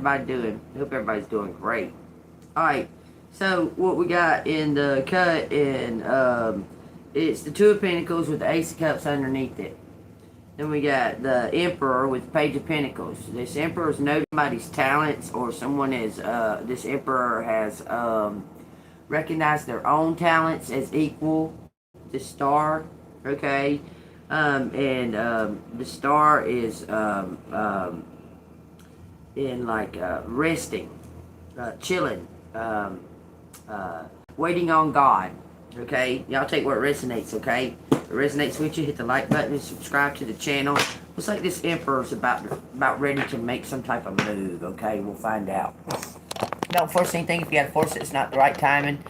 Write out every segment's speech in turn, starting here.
everybody doing? Hope everybody's doing great. Alright, so what we got in the cut, and it's the Two of Pentacles with the Ace of Cups underneath it. Then we got the Emperor with the Page of Pentacles. This Emperor is noting somebody's talents, or someone is, this Emperor has recognized their own talents as equal to Star, okay? The Star is in like resting, chilling, waiting on God. Okay, y'all take what resonates. Okay, if it resonates with you, hit the like button and subscribe to the channel. Looks like this Emperor's about ready to make some type of move. Okay, we'll find out. Don't force anything. If you gotta force it, it's not the right timing.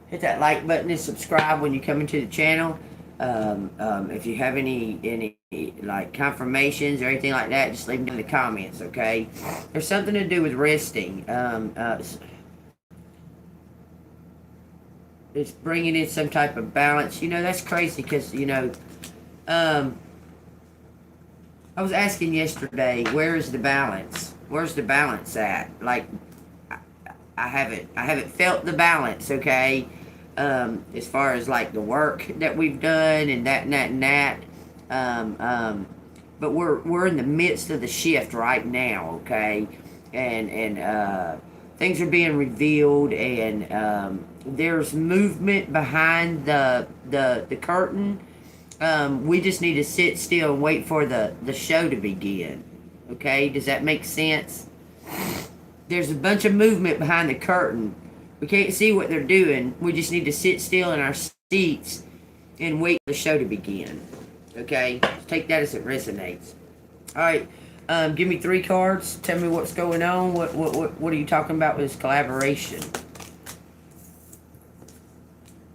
Hit that like button and subscribe when you come into the channel. If you have any like confirmations or anything like that, just leave them in the comments. Okay, there's something to do with resting. It's bringing in some type of balance. You know, that's crazy because, you know, I was asking yesterday, where is the balance? Where's the balance at? Like, I haven't felt the balance, okay? As far as like the work that we've done and that and that and that. But we're in the midst of the shift right now, okay? And things are being revealed, and there's movement behind the curtain. We just need to sit still and wait for the show to begin. Okay, does that make sense? There's a bunch of movement behind the curtain. We can't see what they're doing. We just need to sit still in our seats and wait for the show to begin. Okay, take that as it resonates. All right. Give me 3 cards. Tell me what's going on. What are you talking about with this collaboration?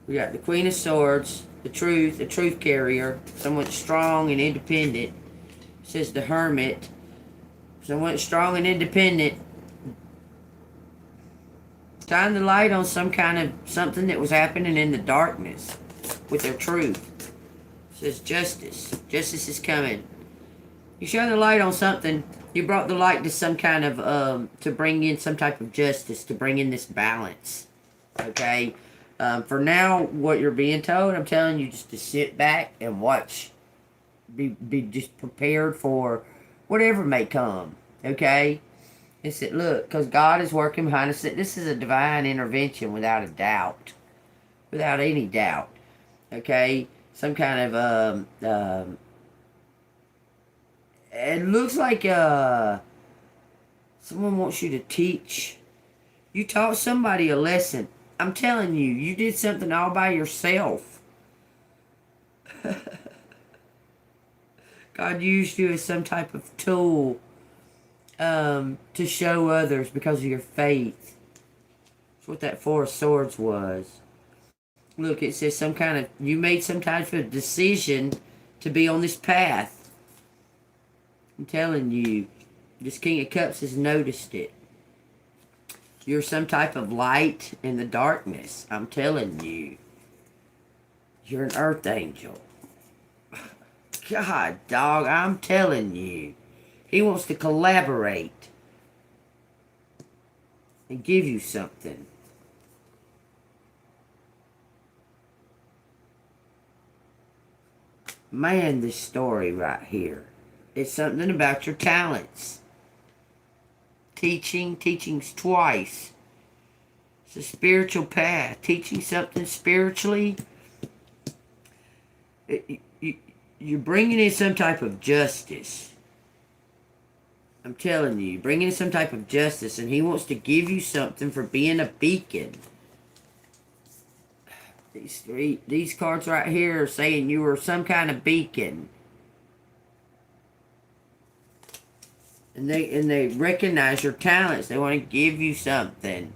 We got the Queen of Swords, the Truth Carrier, someone strong and independent. It says the Hermit, someone strong and independent. Shine the light on some kind of something that was happening in the darkness with their truth. It says justice. Justice is coming. You shine the light on something. You brought the light to some kind of, to bring in some type of justice, to bring in this balance. Okay? For now, what you're being told, I'm telling you just to sit back and watch. Be just prepared for whatever may come. Okay? It said, look, because God is working behind us. This is a divine intervention without a doubt. Without any doubt. Okay? Some kind of, it looks like someone wants you to teach. You taught somebody a lesson. I'm telling you, you did something all by yourself. God used you as some type of tool to show others because of your faith. That's what that 4 of Swords was. Look, it says some kind of, you made some type of decision to be on this path. I'm telling you, this King of Cups has noticed it. You're some type of light in the darkness. I'm telling you. You're an earth angel. God, dog, I'm telling you. He wants to collaborate and give you something. Man, this story right here. It's something about your talents. Teaching's twice. It's a spiritual path. Teaching something spiritually. You're bringing in some type of justice. I'm telling you, bringing in some type of justice, and he wants to give you something for being a beacon. These cards right here are saying you were some kind of beacon. And they recognize your talents. They want to give you something.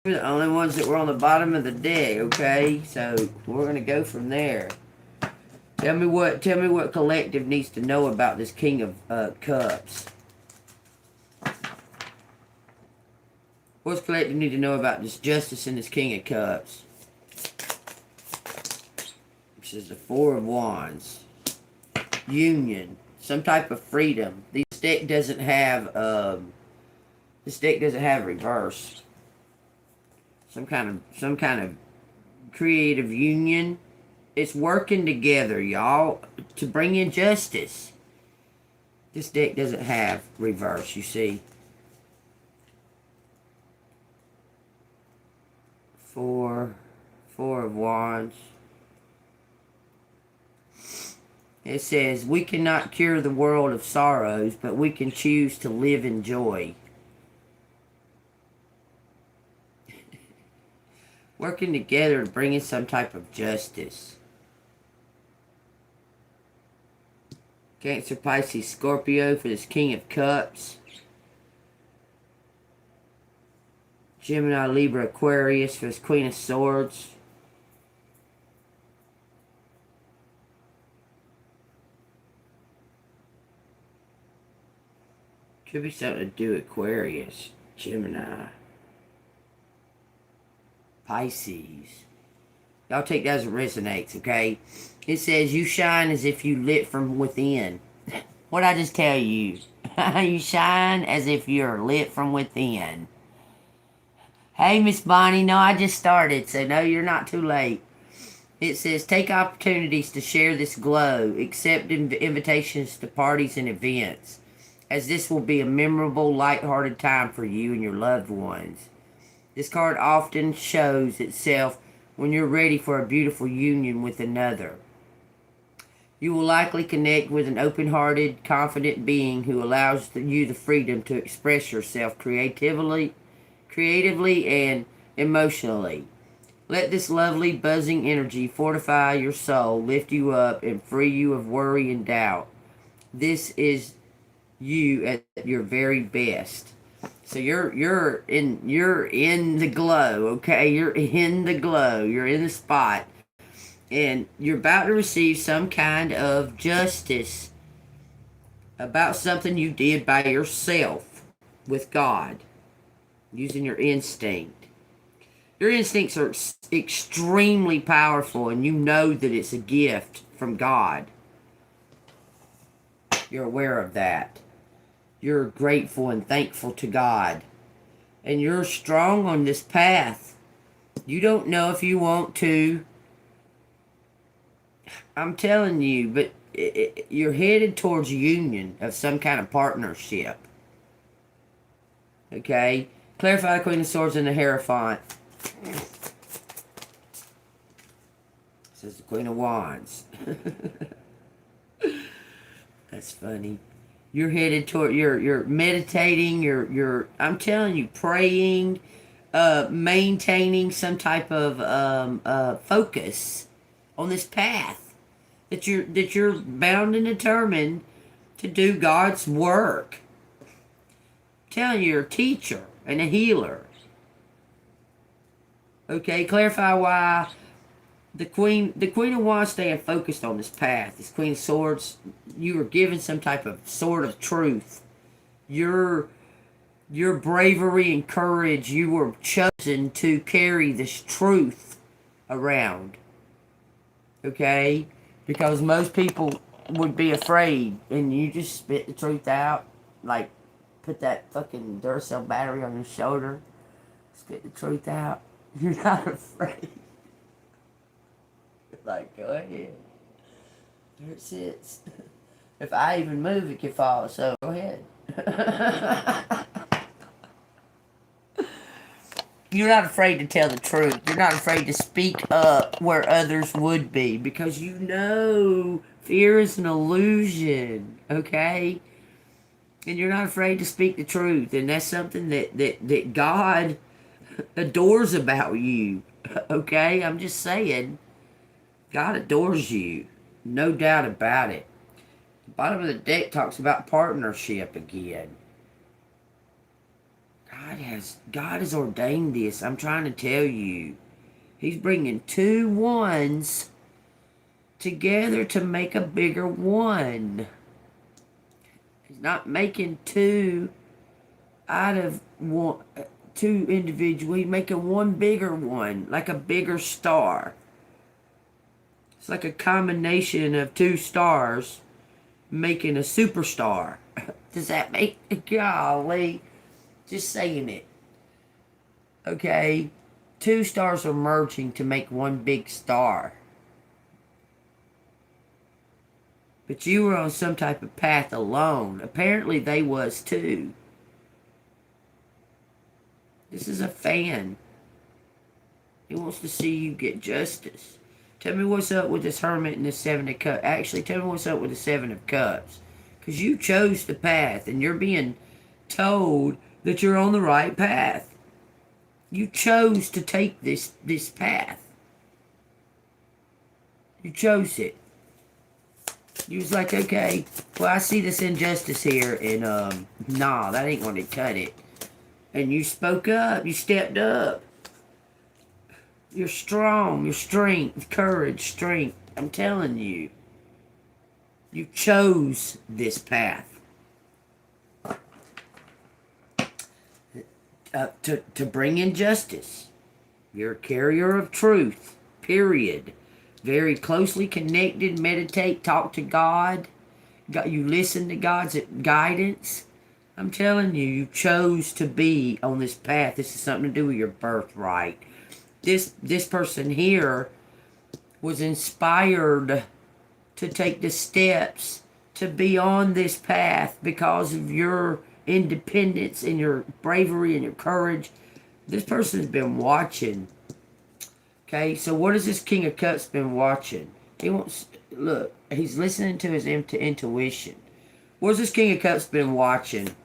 We're the only ones that were on the bottom of the deck, okay? So we're gonna go from there. Tell me what collective needs to know about this King of Cups. What's collective need to know about this justice and this King of Cups? This is the 4 of Wands. Union. Some type of freedom. These deck doesn't have reverse. Some kind of creative union. It's working together, y'all, to bring in justice. This deck doesn't have reverse, you see. Four of Wands. It says, we cannot cure the world of sorrows, but we can choose to live in joy. Working together to bring in some type of justice. Cancer, Pisces, Scorpio for this King of Cups. Gemini, Libra, Aquarius for this Queen of Swords. Could be something to do with Aquarius, Gemini, Pisces. Y'all take that as it resonates, okay? It says, you shine as if you lit from within. What'd I just tell you? You shine as if you're lit from within. Hey, Miss Bonnie, no, I just started, so no, you're not too late. It says, take opportunities to share this glow, accept invitations to parties and events, as this will be a memorable, lighthearted time for you and your loved ones. This card often shows itself when you're ready for a beautiful union with another. You will likely connect with an open-hearted, confident being who allows you the freedom to express yourself creatively and emotionally. Let this lovely, buzzing energy fortify your soul, lift you up, and free you of worry and doubt. This is you at your very best. So you're in the glow, okay? You're in the glow. You're in the spot. And you're about to receive some kind of justice about something you did by yourself with God, using your instinct. Your instincts are extremely powerful, and you know that it's a gift from God. You're aware of that. You're grateful and thankful to God. And you're strong on this path. You don't know if you want to. I'm telling you, but you're headed towards union of some kind of partnership. Okay? Clarify the Queen of Swords and the Hierophant. Says the Queen of Wands. That's funny. You're headed toward, you're meditating, you're I'm telling you, praying, maintaining some type of focus on this path that you're bound and determined to do God's work. I'm telling you, you're a teacher and a healer. Okay, clarify why the Queen of Wands staying focused on this path. This Queen of Swords, you were given some type of sword of truth. Your bravery and courage, you were chosen to carry this truth around. Okay? Because most people would be afraid, and you just spit the truth out. Like, put that fucking Duracell battery on your shoulder. Spit the truth out. You're not afraid. Like, go ahead. There it sits. If I even move, it could fall, so go ahead. You're not afraid to tell the truth. You're not afraid to speak up where others would be, because you know fear is an illusion, okay? And you're not afraid to speak the truth, and that's something that God adores about you, okay? I'm just saying. God adores you. No doubt about it. The bottom of the deck talks about partnership again. God has ordained this. I'm trying to tell you. He's bringing 2 ones together to make a bigger one. He's not making 2 out of 2 individuals. He's making 1 bigger one, like a bigger star. It's like a combination of 2 stars making a superstar. Does that make, golly, just saying it. Okay, two stars are merging to make one big star. But you were on some type of path alone. Apparently they was too. This is a fan. He wants to see you get justice. Tell me what's up with this Hermit and the Seven of Cups. Actually, tell me what's up with the Seven of Cups. Because you chose the path and you're being told that you're on the right path. You chose to take this path. You chose it. You was like, okay, well, I see this injustice here, and, nah, that ain't gonna cut it. And you spoke up. You stepped up. You're strong. Your strength, courage, strength. I'm telling you. You chose this path. To bring in justice. You're a carrier of truth. Period. Very closely connected. Meditate. Talk to God. You listen to God's guidance. I'm telling you, you chose to be on this path. This is something to do with your birthright. This person here was inspired to take the steps to be on this path because of your independence and your bravery and your courage. This person's been watching. Okay, so what has this King of Cups been watching? He wants, look, he's listening to his intuition. What's this King of Cups been watching?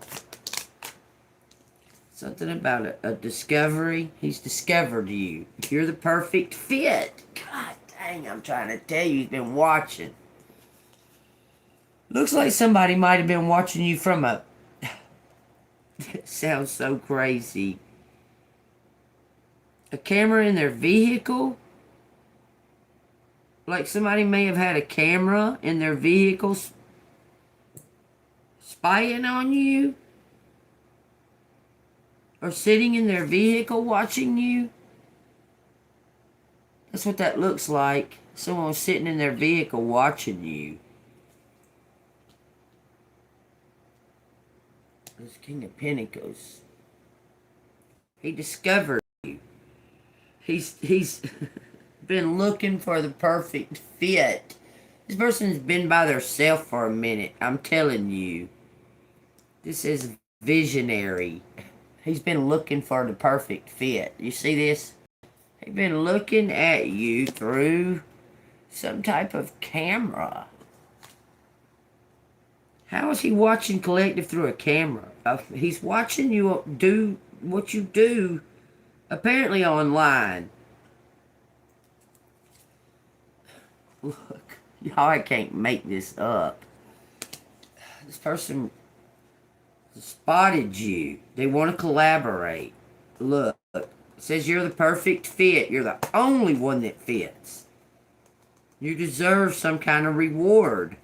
Something about a discovery. He's discovered you. You're the perfect fit. God dang, I'm trying to tell you, he's been watching. Looks like somebody might have been watching you from a... It sounds so crazy. A camera in their vehicle? Like somebody may have had a camera in their vehicle spying on you? Or sitting in their vehicle watching you? That's what that looks like. Someone sitting in their vehicle watching you. This King of Pentacles. He discovered you. He's been looking for the perfect fit. This person's been by themselves for a minute. I'm telling you. This is visionary. He's been looking for the perfect fit. You see this? He's been looking at you through some type of camera. How is he watching collective through a camera? He's watching you do what you do, apparently online. Look, y'all, I can't make this up. This person spotted you. They want to collaborate. Look, it says you're the perfect fit. You're the only one that fits. You deserve some kind of reward.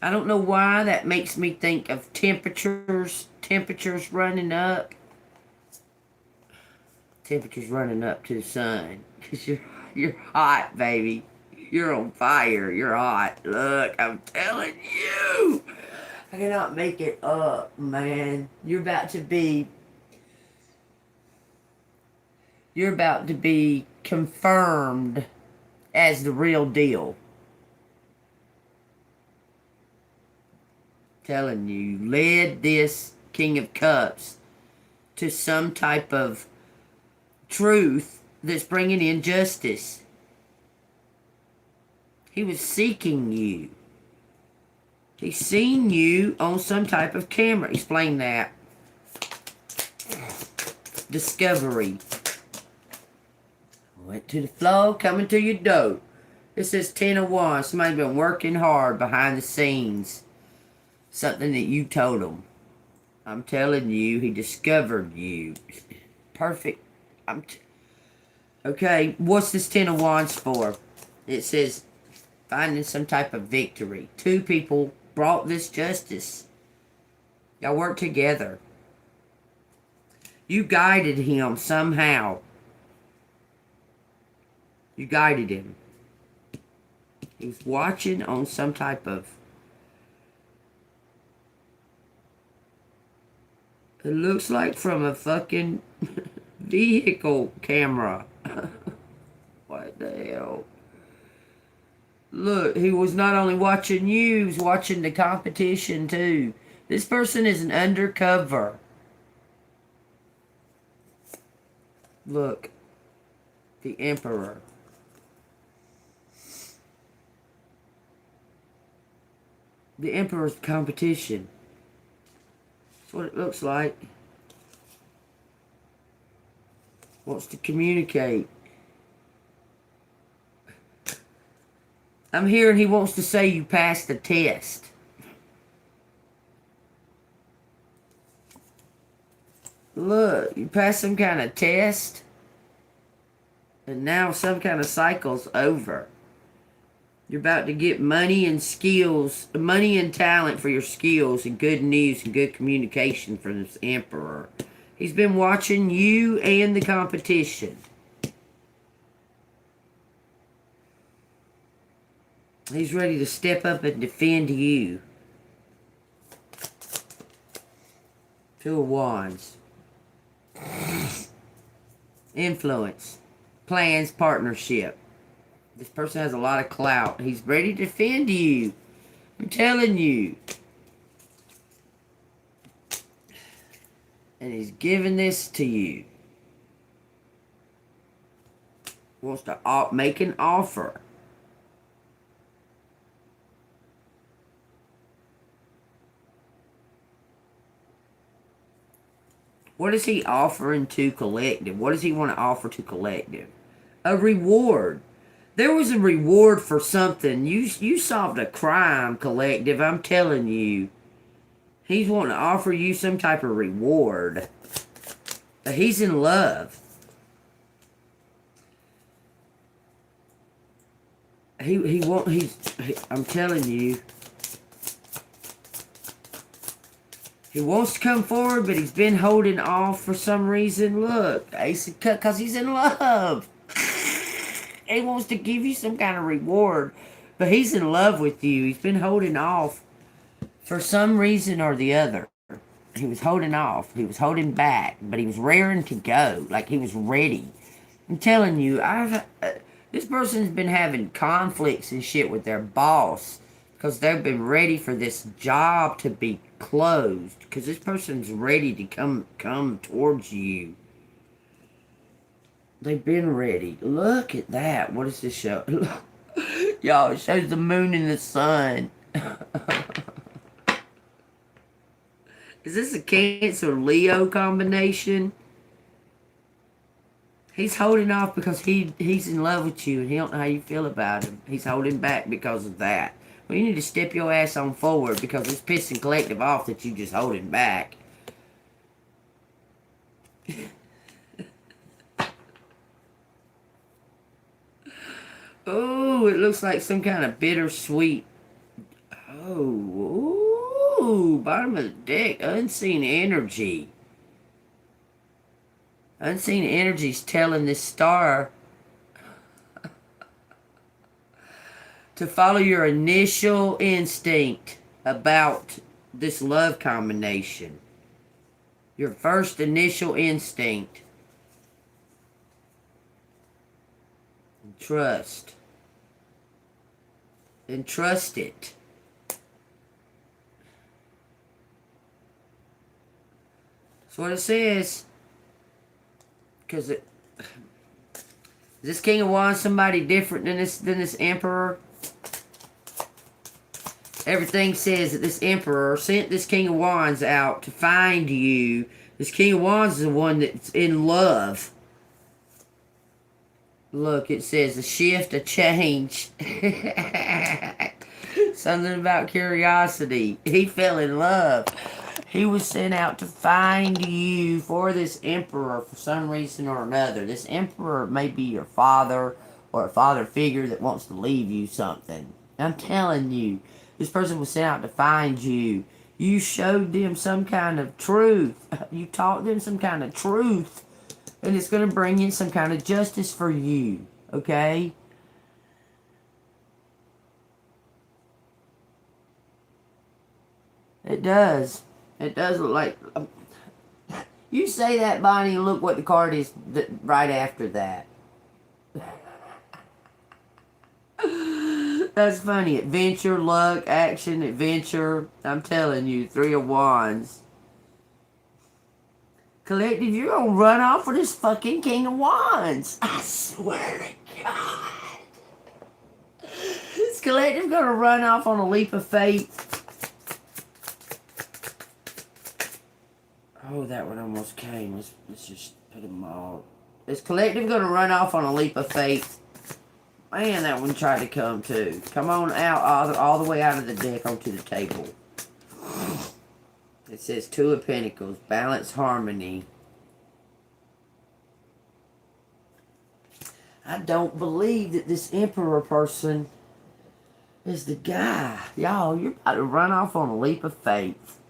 I don't know why that makes me think of temperatures. Temperatures running up. Temperatures running up to the sun. Because you're hot, baby. You're on fire. You're hot. Look, I'm telling you. I cannot make it up, man. You're about to be confirmed as the real deal. Telling you, led this King of Cups to some type of truth that's bringing in justice. He was seeking you. He's seen you on some type of camera. Explain that. Discovery. Went to the flow, coming to your dough. This says 10 of Wands. Somebody's been working hard behind the scenes. Something that you told him. I'm telling you, he discovered you. Perfect. Okay, what's this 10 of Wands for? It says finding some type of victory. Two people brought this justice. Y'all work together. You guided him somehow. You guided him. He was watching on some type of It looks like from a fucking vehicle camera. What the hell? Look, he was not only watching you, he was watching the competition too. This person is an undercover. Look, the Emperor. The Emperor's competition. That's what it looks like. Wants to communicate. I'm hearing he wants to say you passed the test. Look, you passed some kind of test. And now some kind of cycle's over. You're about to get money and skills, money and talent for your skills, and good news and good communication from this Emperor. He's been watching you and the competition. He's ready to step up and defend you. Two of Wands. Influence. Plans, partnership. This person has a lot of clout. He's ready to defend you. I'm telling you. And he's giving this to you. Wants to make an offer. What is he offering to collective? What does he want to offer to collective? A reward. There was a reward for something. You solved a crime, collective. I'm telling you. He's wanting to offer you some type of reward. He's in love. I'm telling you. He wants to come forward, but he's been holding off for some reason. Look, because he's in love. He wants to give you some kind of reward, but he's in love with you. He's been holding off for some reason or the other. He was holding off. He was holding back, but he was raring to go. Like he was ready. I'm telling you, this person's been having conflicts and shit with their boss because they've been ready for this job to be closed. Because this person's ready to come towards you. They've been ready. Look at that. What does this show? Y'all, it shows the moon and the sun. Is this a Cancer-Leo combination? He's holding off because he's in love with you and he don't know how you feel about him. He's holding back because of that. Well, you need to step your ass on forward because it's pissing collective off that you just holding back. Oh, it looks like some kind of bittersweet. Oh, ooh, bottom of the deck, unseen energy. Unseen energy's telling this star to follow your initial instinct about this love combination. Your first initial instinct. Trust. And trust it. That's what it says. Because is this King of Wands somebody different than this Emperor? Everything says that this Emperor sent this King of Wands out to find you. This King of Wands is the one that's in love. Look, it says a shift, a change. Something about curiosity. He fell in love. He was sent out to find you for this Emperor for some reason or another. This Emperor may be your father or a father figure that wants to leave you something. I'm telling you, this person was sent out to find you. You showed them some kind of truth. You taught them some kind of truth. And it's going to bring in some kind of justice for you. Okay? It does. It does look like You say that, Bonnie, and look what the card is right after that. That's funny. Adventure, luck, action, adventure. I'm telling you, 3 of Wands. Collective, you're going to run off with this fucking King of Wands. I swear to God. This collective going to run off on a leap of faith. Oh, that one almost came. Let's just put them all. This collective going to run off on a leap of faith. Man, that one tried to come too. Come on out all the way out of the deck onto the table. It says 2 of Pentacles. Balance, harmony. I don't believe that this Emperor person is the guy. Y'all, you're about to run off on a leap of faith.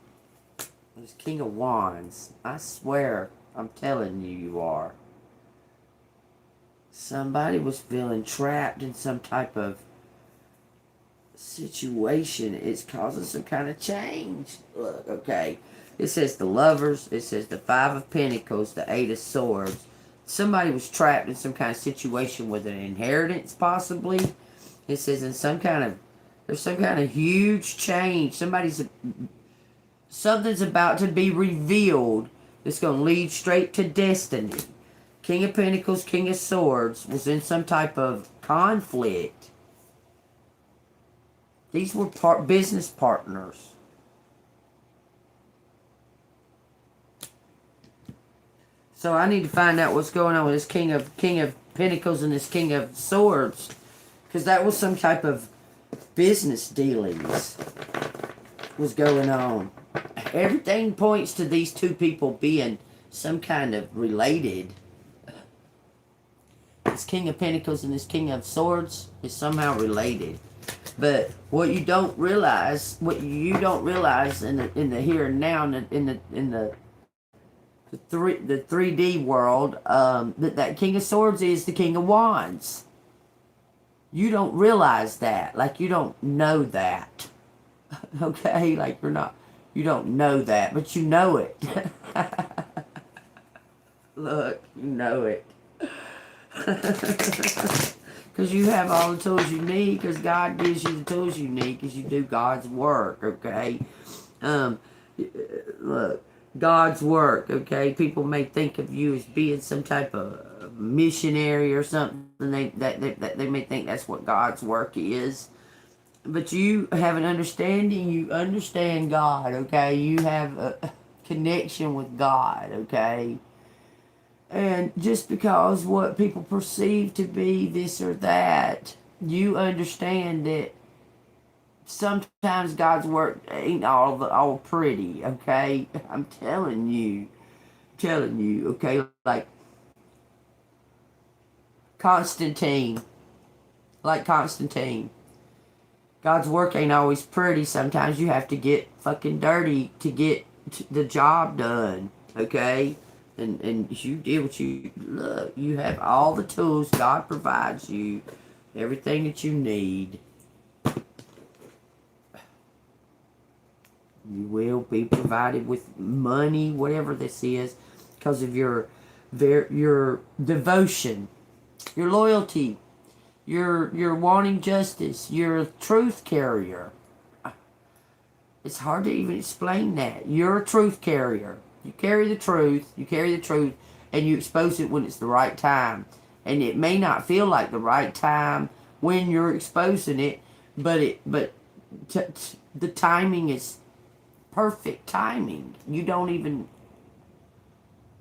This King of Wands. I swear, I'm telling you, you are. Somebody was feeling trapped in some type of situation. It's causing some kind of change. Look, okay. It says the Lovers. It says the 5 of Pentacles, the 8 of Swords. Somebody was trapped in some kind of situation with an inheritance, possibly. It says there's some kind of huge change. Something's about to be revealed that's going to lead straight to destiny. King of Pentacles, King of Swords was in some type of conflict. These were business partners. So I need to find out what's going on with this King of Pentacles and this King of Swords. Because that was some type of business dealings was going on. Everything points to these two people being some kind of related. This King of Pentacles and this King of Swords is somehow related. But what you don't realize in the here and now, in the 3D world, that King of Swords is the King of Wands. You don't realize that. Like, you don't know that. Okay? Like, you don't know that, but you know it. Look, you know it. Because you have all the tools you need, because God gives you the tools you need, because you do God's work, okay? Look, God's work, okay? People may think of you as being some type of missionary or something. They may think that's what God's work is. But you have an understanding, you understand God, okay? You have a connection with God, okay? And just because what people perceive to be this or that, you understand that sometimes God's work ain't all pretty, okay? I'm telling you, okay? Like Constantine. God's work ain't always pretty. Sometimes you have to get fucking dirty to get the job done, okay? And you did what you... Look, you have all the tools. God provides you everything that you need. You will be provided with money, whatever this is, because of your devotion, your loyalty, your wanting justice, you're a truth carrier. It's hard to even explain that. You're a truth carrier. You carry the truth, and you expose it when it's the right time. And it may not feel like the right time when you're exposing it, but the timing is perfect timing. You don't even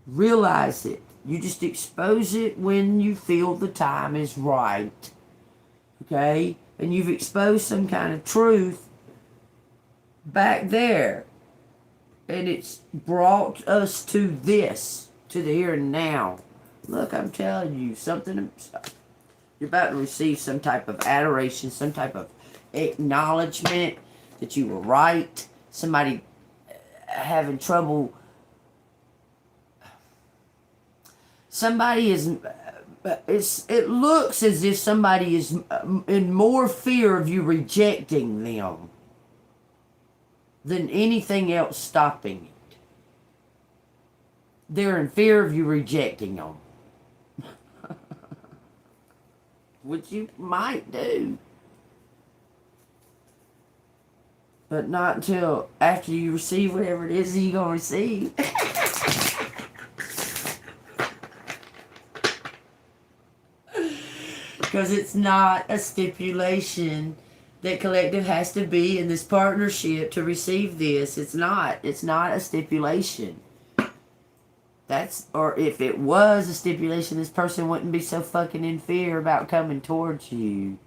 realize it. You just expose it when you feel the time is right. Okay? And you've exposed some kind of truth back there. And it's brought us to this, to the here and now. Look, I'm telling you, you're about to receive some type of adoration, some type of acknowledgement that you were right. Somebody having trouble. Somebody is, it looks as if somebody is in more fear of you rejecting them than anything else stopping it. they're in fear of you rejecting them. Which you might do. But not until after you receive whatever it is that you're going to receive. Because it's not a stipulation that collective has to be in this partnership to receive this. It's not. It's not a stipulation. Or if it was a stipulation, this person wouldn't be so fucking in fear about coming towards you.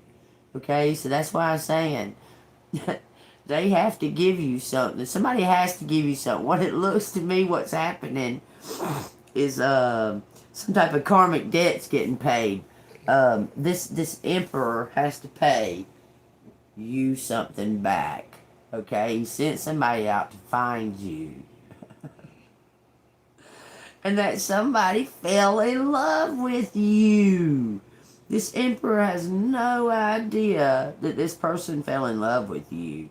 Okay? So that's why I'm saying they have to give you something. Somebody has to give you something. What it looks to me, what's happening is some type of karmic debt's getting paid. This emperor has to pay you something back. Okay? He sent somebody out to find you. And that somebody fell in love with you. This emperor has no idea that this person fell in love with you.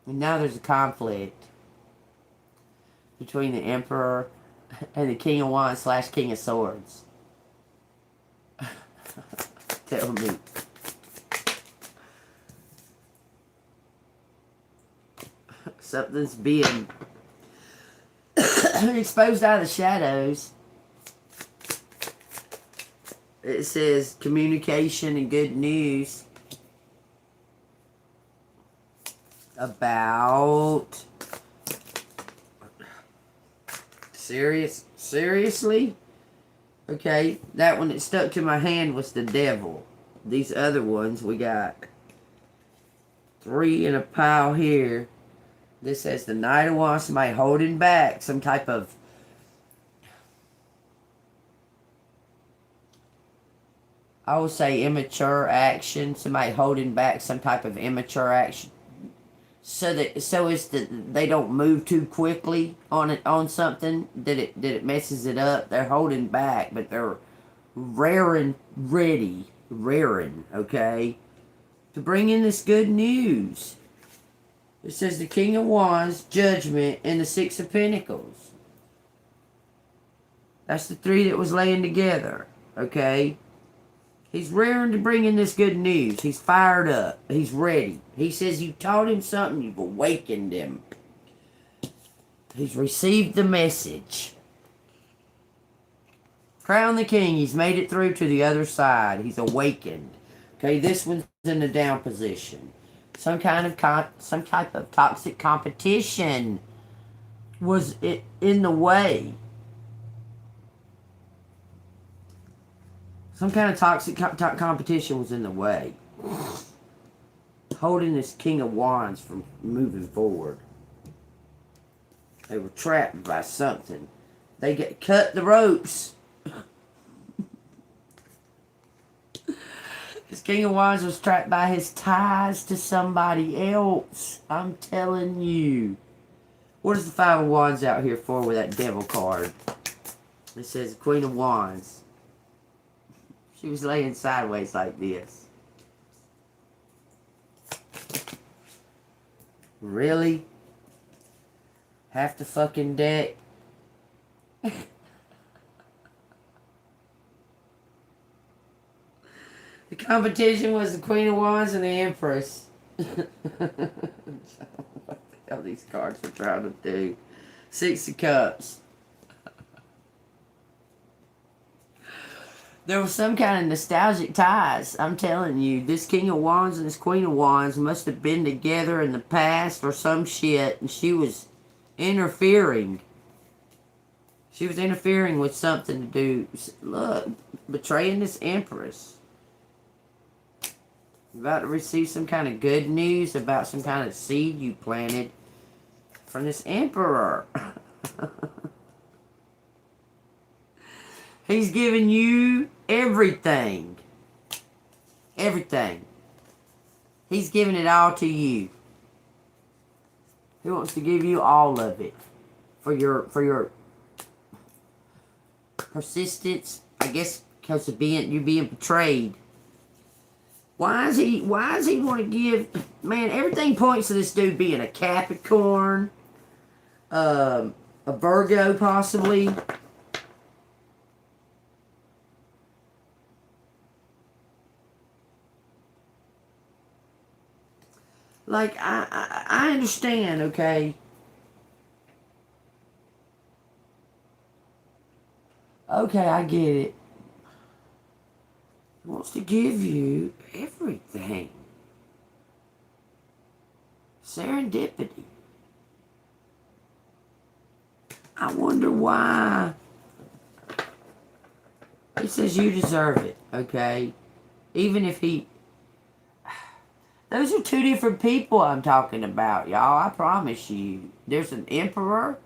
And now there's a conflict between the emperor and the King of Wands / King of Swords. Tell me. Something's being exposed out of the shadows. It says communication and good news about seriously? Okay, that one that stuck to my hand was the devil. These other ones, we got 3 in a pile here. This says the Knight of Wands, somebody holding back some type of I would say immature action. Somebody holding back some type of immature action, so as that they don't move too quickly on something that it messes it up. They're holding back, but they're raring, okay, to bring in this good news. It says the King of Wands, Judgment, and the 6 of Pentacles. That's the 3 that was laying together, okay? He's raring to bring in this good news. He's fired up. He's ready. He says you taught him something. You've awakened him. He's received the message. Crown the King. He's made it through to the other side. He's awakened. Okay, this one's in the down position. Some type of toxic competition was in the way. Some kind of toxic competition was in the way, holding this King of Wands from moving forward. They were trapped by something. They cut the ropes. This King of Wands was trapped by his ties to somebody else. I'm telling you. What is the 5 of Wands out here for with that devil card? It says Queen of Wands. She was laying sideways like this. Really? Half the fucking deck? The competition was the Queen of Wands and the Empress. What the hell these cards are trying to do? 6 of Cups. There was some kind of nostalgic ties. I'm telling you, this King of Wands and this Queen of Wands must have been together in the past or some shit, and she was interfering. She was interfering with something to do. Look, betraying this Empress. About to receive some kind of good news about some kind of seed you planted from this Emperor. He's giving you everything. Everything. He's giving it all to you. He wants to give you all of it. For your persistence, I guess, because of you're being betrayed. Why is he want to give, man, everything points to this dude being a Capricorn, a Virgo possibly. Like, I understand, okay? Okay, I get it. He wants to give you everything. Serendipity. I wonder why. He says you deserve it, okay? Even if he... Those are two different people I'm talking about, y'all. I promise you. There's an emperor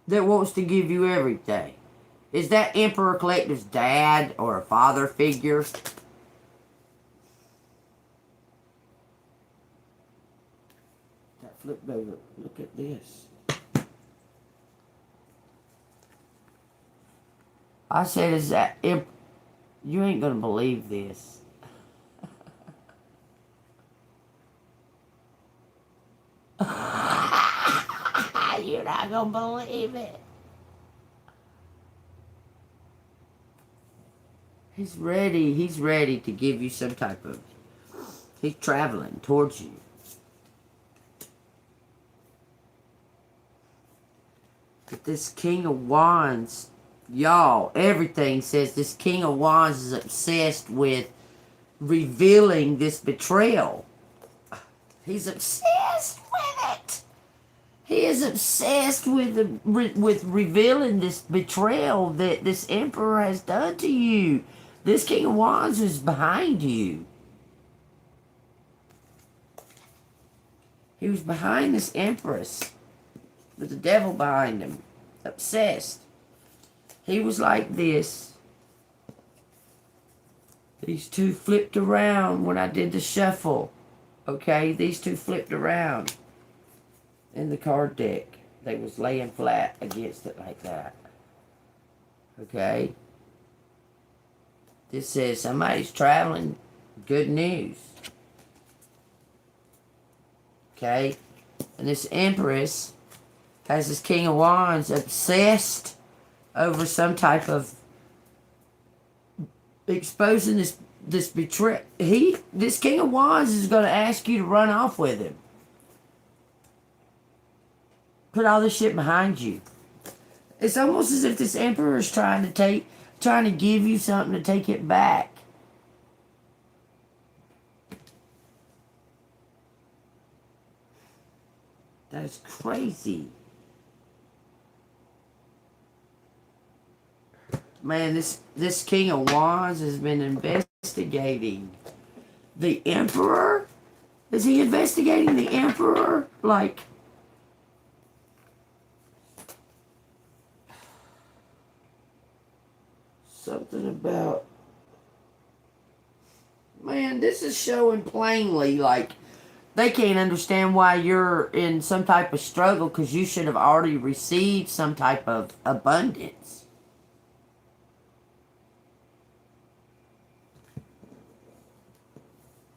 that wants to give you everything. Is that Emperor Collective's dad or a father figure? That flipped over. Look at this. I said, is that you ain't gonna believe this. You're not gonna believe it. He's ready to give you some type of... He's traveling towards you. But this King of Wands, y'all, everything says this King of Wands is obsessed with revealing this betrayal. He's obsessed with it. He is obsessed with revealing this betrayal that this Emperor has done to you. This King of Wands is behind you. He was behind this Empress with the devil behind him. Obsessed. He was like this. These two flipped around when I did the shuffle. Okay, these two flipped around in the card deck. They was laying flat against it like that. Okay. This says somebody's traveling. Good news. Okay. And this Empress has this King of Wands obsessed over some type of exposing this betrayal. This King of Wands is going to ask you to run off with him. Put all this shit behind you. It's almost as if this Emperor is trying to give you something to take it back. That's crazy. Man, this King of Wands has been investigating the Emperor. Is he investigating the Emperor? Like, something about... Man, this is showing plainly, like, they can't understand why you're in some type of struggle because you should have already received some type of abundance.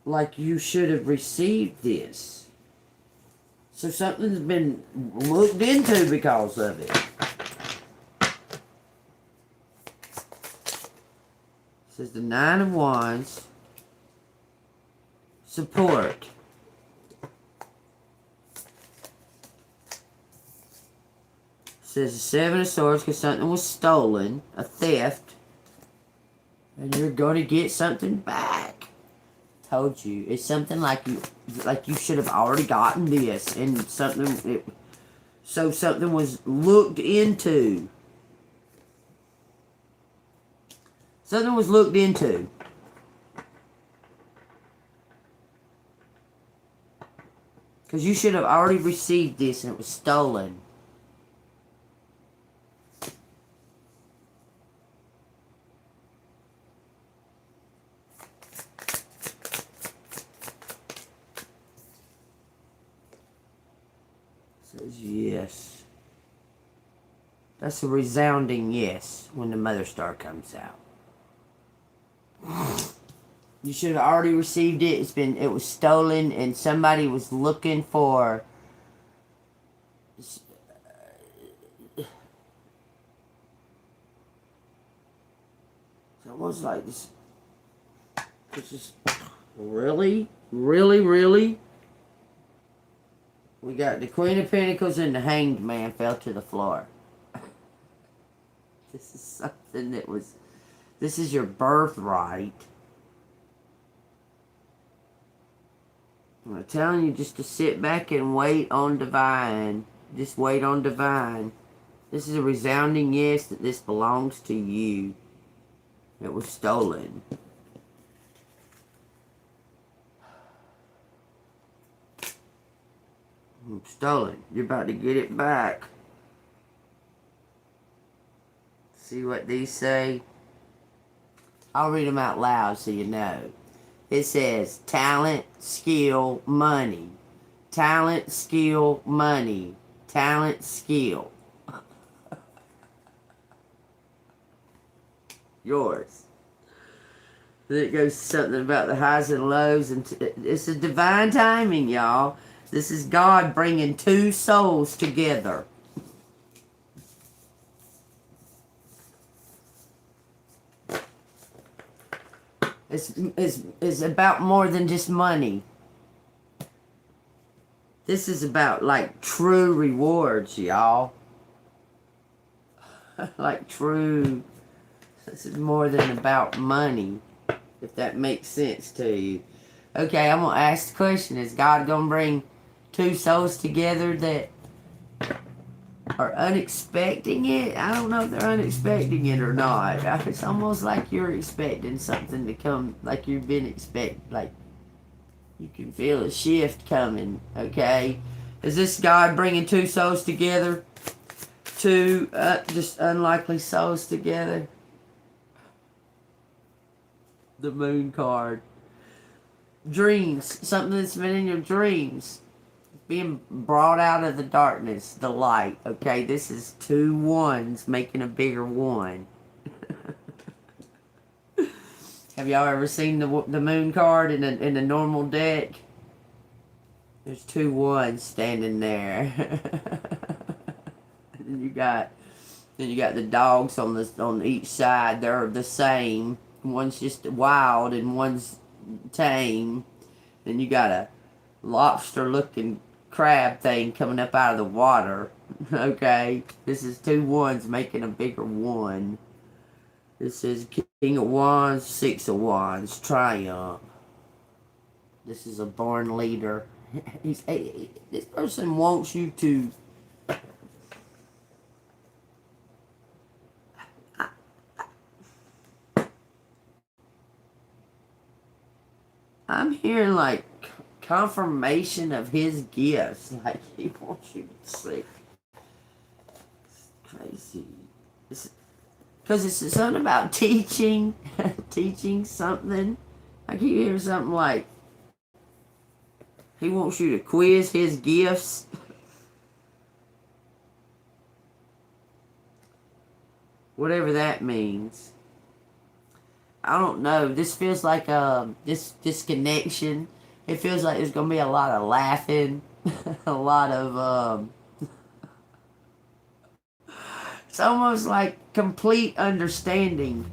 Like you should have received this. So something's been looked into because of it. It says the Nine of Wands. Support. Says the Seven of Swords because something was stolen, a theft, and you're going to get something back. Told you, it's something like you should have already gotten this, and something was looked into. Something was looked into. Because you should have already received this, and it was stolen. Says That's a resounding yes when the Mother Star comes out. You should have already received it. It was stolen, and somebody was looking for. It's almost like this. This is really, really, really. We got the Queen of Pentacles and the Hanged Man fell to the floor. This is something that was. This is your birthright. I'm telling you just to sit back and wait on divine. Just wait on divine. This is a resounding yes that this belongs to you. It was stolen. Stolen. You're about to get it back. See what these say? I'll read them out loud so you know. It says talent, skill, money. Talent, skill, money. Talent, skill. Yours. Then it goes something about the highs and lows. And it's a divine timing, y'all. This is God bringing two souls together. It's about more than just money. This is about, like, true rewards, y'all. Like, true. This is more than about money, if that makes sense to you. Okay, I'm going to ask the question. Is God going to bring two souls together that are unexpecting it? I don't know if they're unexpecting it or not. It's almost like you're expecting something to come, like you've been like you can feel a shift coming, okay? Is this God bringing two souls together? Two just unlikely souls together? The Moon card. Dreams. Something that's been in your dreams. Being brought out of the darkness, the light. Okay, this is two ones making a bigger one. Have y'all ever seen the Moon card in the normal deck? There's two ones standing there. And you got the dogs on each side. They're the same. One's just wild and one's tame. Then you got a lobster-looking crab thing coming up out of the water. Okay, this is two ones making a bigger one. This is King of Wands, Six of Wands, Triumph. This is a born leader. This person wants you to. I'm hearing like confirmation of his gifts. Like he wants you to see. It's crazy. Because it's something about teaching. Teaching something. I keep hearing something like he wants you to quiz his gifts. Whatever that means. I don't know. This feels like this disconnection. It feels like there's gonna be a lot of laughing, a lot of it's almost like complete understanding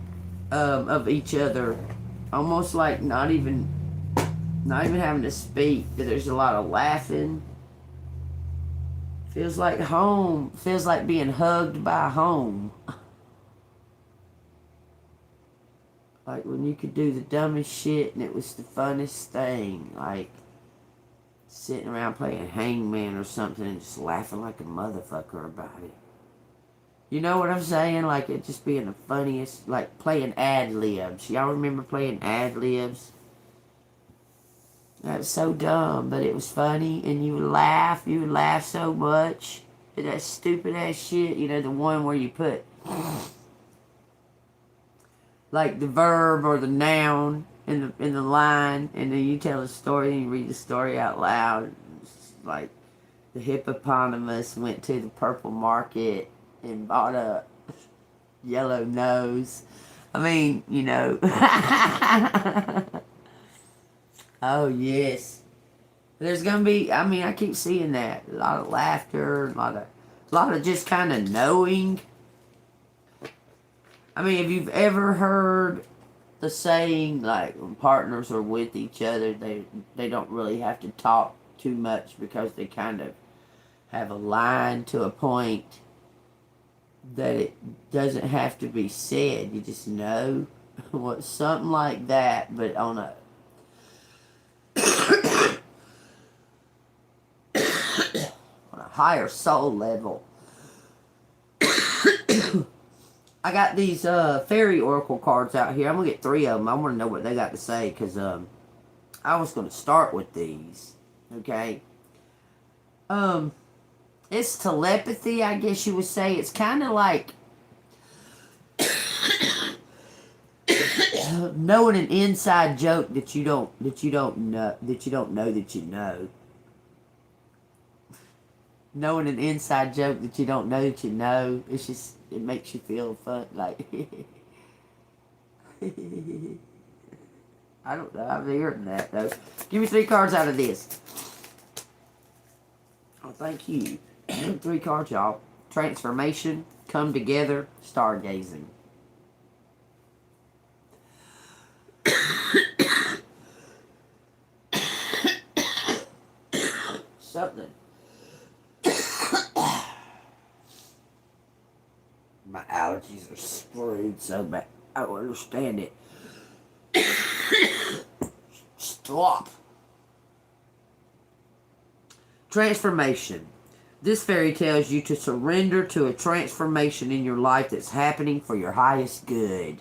of each other, almost like not even having to speak. There's a lot of laughing. Feels like home. Feels like being hugged by home. Like when you could do the dumbest shit and it was the funnest thing. Like sitting around playing hangman or something and just laughing like a motherfucker about it. You know what I'm saying? Like it just being the funniest, like playing ad-libs. Y'all remember playing ad-libs? That was so dumb, but it was funny and you would laugh. You would laugh so much at that stupid ass shit. You know, the one where you put like the verb or the noun in the line, and then you tell a story and you read the story out loud. It's like the hippopotamus went to the purple market and bought a yellow nose. I mean, you know. Oh, yes. There's gonna be. I mean, I keep seeing that a lot of laughter, a lot of just kind of knowing. I mean, if you've ever heard the saying like when partners are with each other, they don't really have to talk too much because they kind of have a line to a point that it doesn't have to be said. You just know what something like that, but on a on a higher soul level. I got these fairy oracle cards out here. I'm gonna get 3 of them. I want to know what they got to say because I was gonna start with these. Okay. It's telepathy, I guess you would say. It's kind of like knowing an inside joke that you don't know that you know. Knowing an inside joke that you don't know that you know. It's just it makes you feel fun, like. I don't know. I've heard that though. Give me 3 cards out of this. Oh, thank you. 3 cards, y'all. Transformation, come together, stargazing. Something. My allergies are screwed so bad. I don't understand it. Stop. Transformation. This fairy tells you to surrender to a transformation in your life that's happening for your highest good.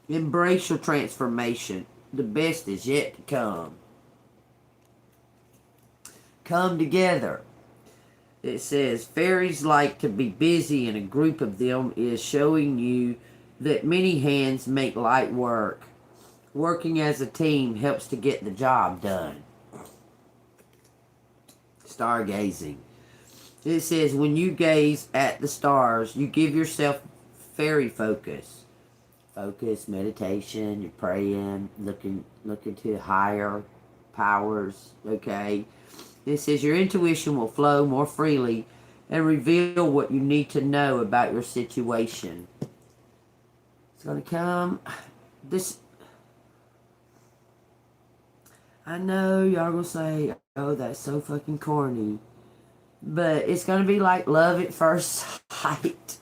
Embrace your transformation. The best is yet to come. Come together. It says, fairies like to be busy, and a group of them is showing you that many hands make light work. Working as a team helps to get the job done. Stargazing. It says, when you gaze at the stars, you give yourself fairy focus. Focus, meditation, you're praying, looking to higher powers, okay? It says your intuition will flow more freely and reveal what you need to know about your situation. It's going to come. I know y'all going to say, oh, that's so fucking corny. But it's going to be like love at first sight.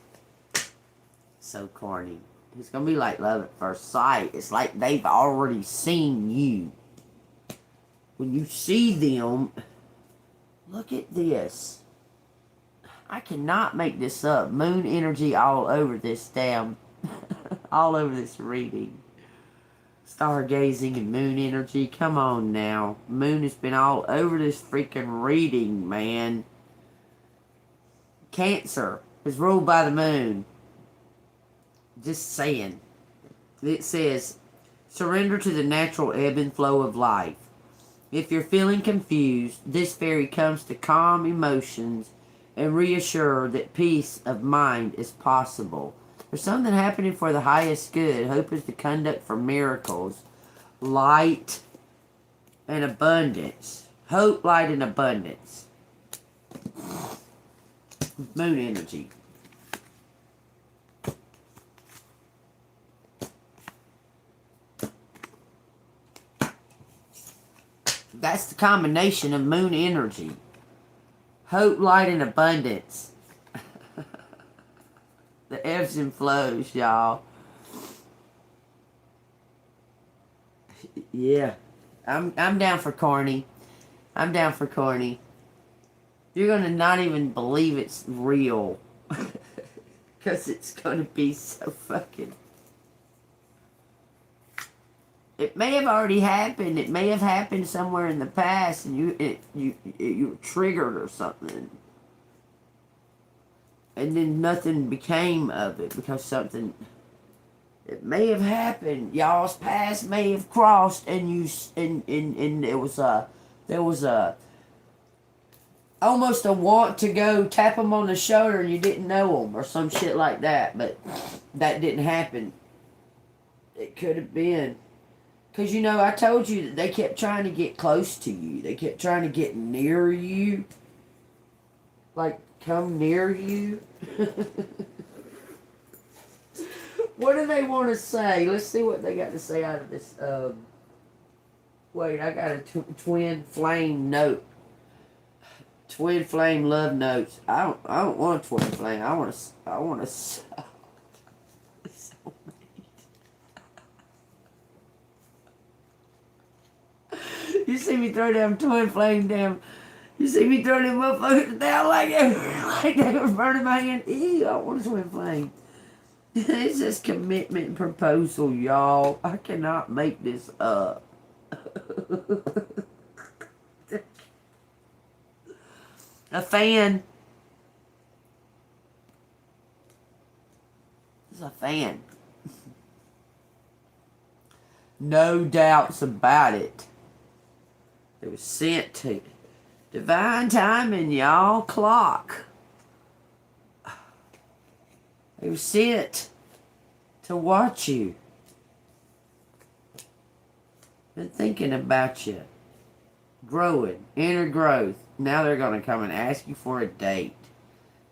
So corny. It's going to be like love at first sight. It's like they've already seen you. When you see them, look at this. I cannot make this up. Moon energy all over this damn, all over this reading. Stargazing and moon energy. Come on now. Moon has been all over this freaking reading, man. Cancer is ruled by the moon. Just saying. It says, surrender to the natural ebb and flow of life. If you're feeling confused, this fairy comes to calm emotions and reassure that peace of mind is possible. There's something happening for the highest good. Hope is the conduct for miracles. Light and abundance. Hope, light, and abundance. Moon energy. That's the combination of moon energy. Hope, light, and abundance. The ebbs and flows, y'all. Yeah. I'm down for corny. I'm down for corny. You're going to not even believe it's real. Because it's going to be so fucking... It may have already happened. It may have happened somewhere in the past, and you were triggered or something, and then nothing became of it because something. It may have happened. Y'all's past may have crossed, and there was a almost a want to go tap them on the shoulder, and you didn't know them or some shit like that, but that didn't happen. It could have been. Because, you know, I told you that they kept trying to get close to you. They kept trying to get near you. Like, come near you. What do they want to say? Let's see what they got to say out of this. Wait, I got a twin flame note. Twin flame love notes. I don't want a twin flame. I want a You see me throw them twin flame down. You see me throw them motherfuckers down like they were burning my hand. Ew, I want a twin flame. It's just commitment and proposal, y'all. I cannot make this up. A fan. It's a fan. No doubts about it. It was sent to divine timing, y'all. Clock. It was sent to watch you. Been thinking about you. Growing. Inner growth. Now they're going to come and ask you for a date.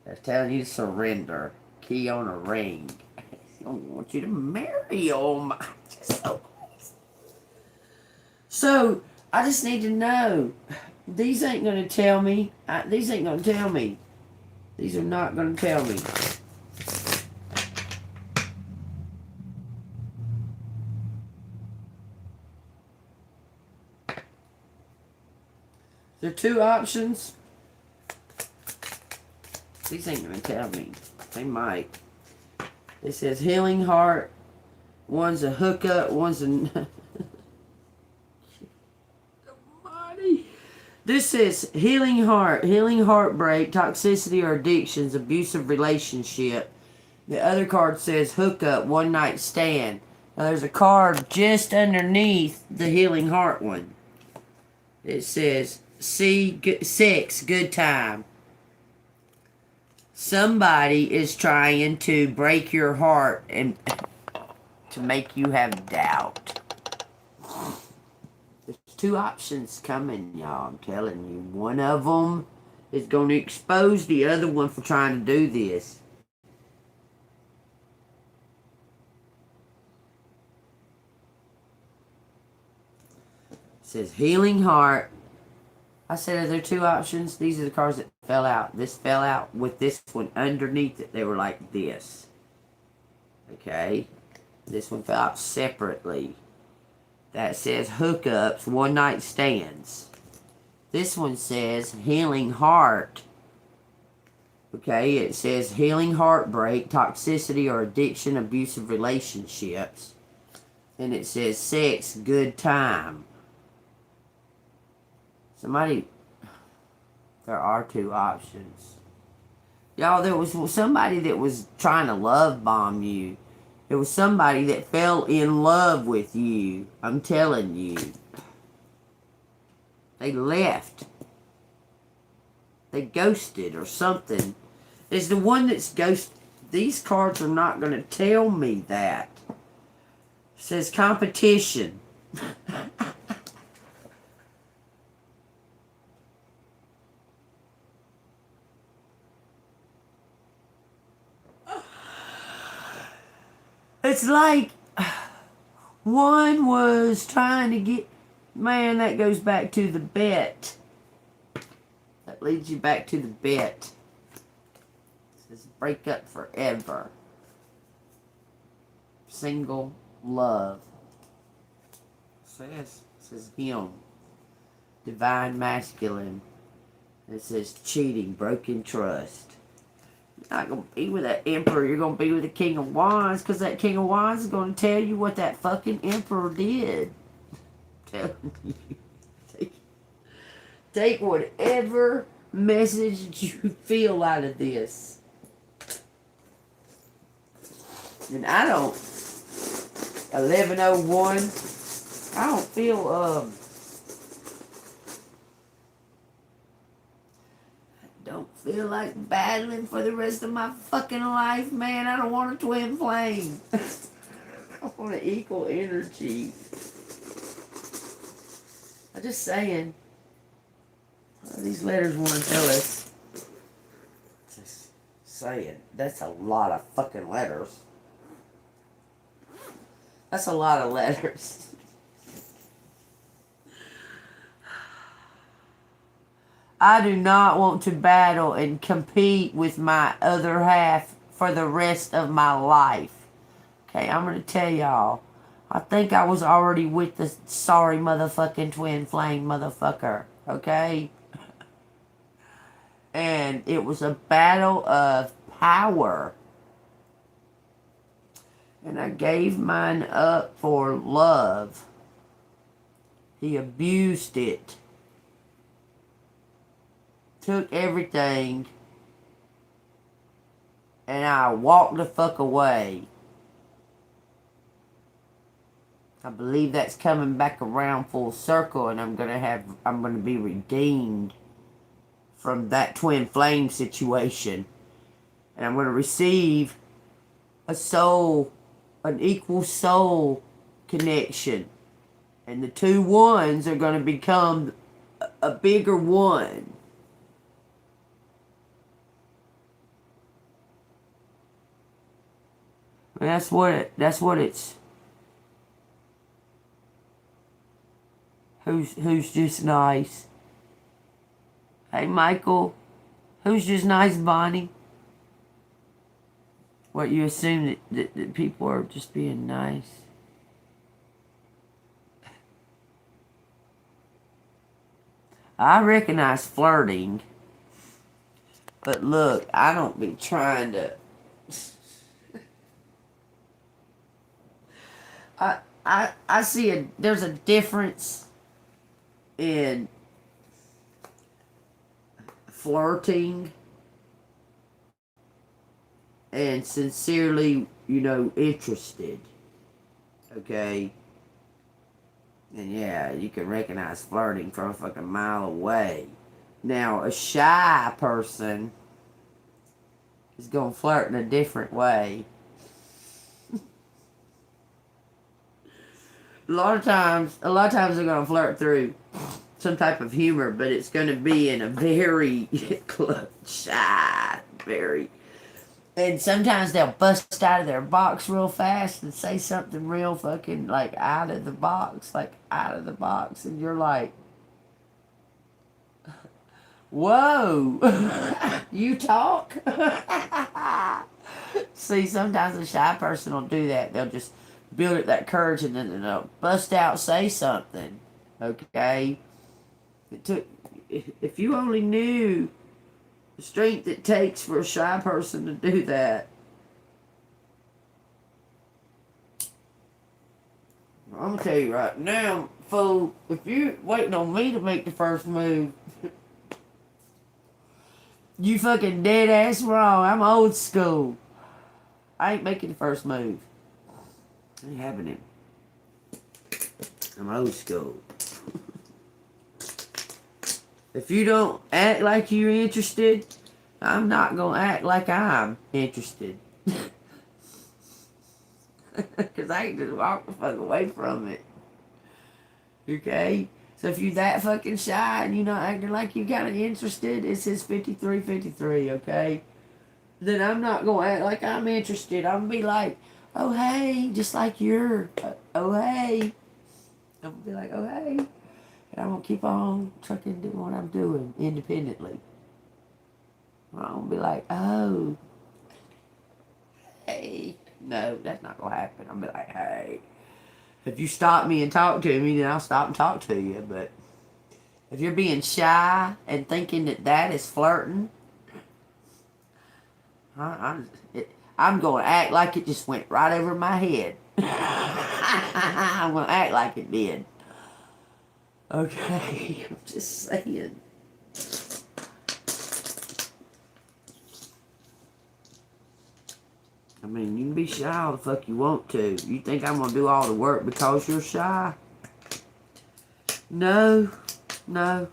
They're telling you to surrender. Key on a ring. They don't want you to marry them. So, I just need to know. These ain't going to tell me. These ain't going to tell me. These are not going to tell me. There are two options. These ain't going to tell me. They might. It says healing heart. One's a hookup. One's a... This says healing heart, healing heartbreak, toxicity or addictions, abusive relationship. The other card says hookup, one night stand. Now there's a card just underneath the healing heart one. It says sex, good time. Somebody is trying to break your heart and to make you have doubt. There's two options coming, y'all. I'm telling you. One of them is going to expose the other one for trying to do this. It says healing heart. I said, are there two options? These are the cards that fell out. This fell out with this one underneath it. They were like this. Okay? This one fell out separately. That says hookups, one night stands. This one says healing heart. Okay, it says healing heartbreak, toxicity or addiction, abusive relationships. And it says sex, good time. There are two options. Y'all, there was somebody that was trying to love bomb you. There was somebody that fell in love with you. I'm telling you. They left. They ghosted or something. It's the one that's ghosted. These cards are not going to tell me that. It says competition. It's like one was trying to get... Man, that goes back to the bet. That leads you back to the bet. It says break up forever. Single love. It says him. Divine masculine. It says cheating, broken trust. You're not going to be with that emperor. You're going to be with the king of wands, because that king of wands is going to tell you what that fucking emperor did. I'm telling you. Take whatever message you feel out of this. And I don't... 1101. I don't feel... don't feel like battling for the rest of my fucking life, man. I don't want a twin flame. I want an equal energy. I'm just saying. What do these letters want to tell us? Just saying. That's a lot of fucking letters. That's a lot of letters. I do not want to battle and compete with my other half for the rest of my life. Okay, I'm going to tell y'all. I think I was already with the sorry motherfucking twin flame motherfucker. Okay? And it was a battle of power. And I gave mine up for love. He abused it. Took everything. And I walked the fuck away. I believe that's coming back around full circle, and I'm gonna be redeemed from that twin flame situation. And I'm gonna receive a soul, an equal soul connection. And the 2 ones are gonna become a bigger one. And that's what it's. Who's just nice? Hey, Michael. Who's just nice, Bonnie? What, you assume that people are just being nice? I recognize flirting. But look, I don't be trying to... I see there's a difference in flirting and sincerely, interested. Okay? And yeah, you can recognize flirting from a fucking mile away. Now, a shy person is going to flirt in a different way. A lot of times they're going to flirt through some type of humor, but it's going to be in a very shy, very... And sometimes they'll bust out of their box real fast and say something real fucking, out of the box. And you're like, whoa, you talk? See, sometimes a shy person will do that. They'll just build up that courage and then they'll bust out, say something. Okay? If you only knew the strength it takes for a shy person to do that. I'm going to tell you right now, fool, if you're waiting on me to make the first move, you fucking dead ass wrong. I'm old school. I ain't making the first move. I ain't having it. I'm old school. If you don't act like you're interested, I'm not going to act like I'm interested. Because I can just walk the fuck away from it. Okay? So if you're that fucking shy and you're not acting like you're kind of interested, it says 53-53, okay? Then I'm not going to act like I'm interested. I'm going to be like, oh, hey, just like you're, oh, hey. I'm going to be like, oh, hey. And I'm going to keep on trucking doing what I'm doing independently. I'm going to be like, oh, hey. No, that's not going to happen. I'm going to be like, hey. If you stop me and talk to me, then I'll stop and talk to you. But if you're being shy and thinking that is flirting, I'm going to act like it just went right over my head. I'm going to act like it did. Okay, I'm just saying. I mean, you can be shy all the fuck you want to. You think I'm going to do all the work because you're shy? No. Not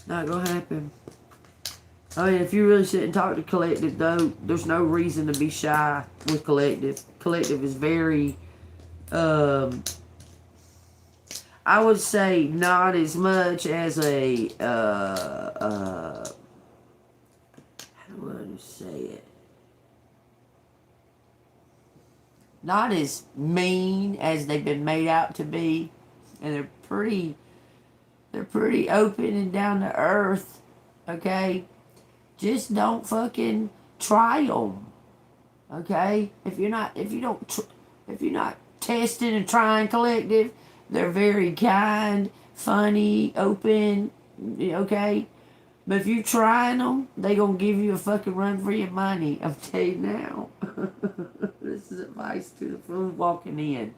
going to happen. I mean, if you really sit and talk to Collective, though, there's no reason to be shy with Collective. Collective is very, I would say not as much as a how do I say it? Not as mean as they've been made out to be, and they're pretty open and down to earth. Okay, just don't fucking try them. Okay, if you're not testing and trying collective, they're very kind, funny, open. Okay, but if you trying them, they gonna give you a fucking run for your money. I'm telling you now. This is advice to the fool walking in.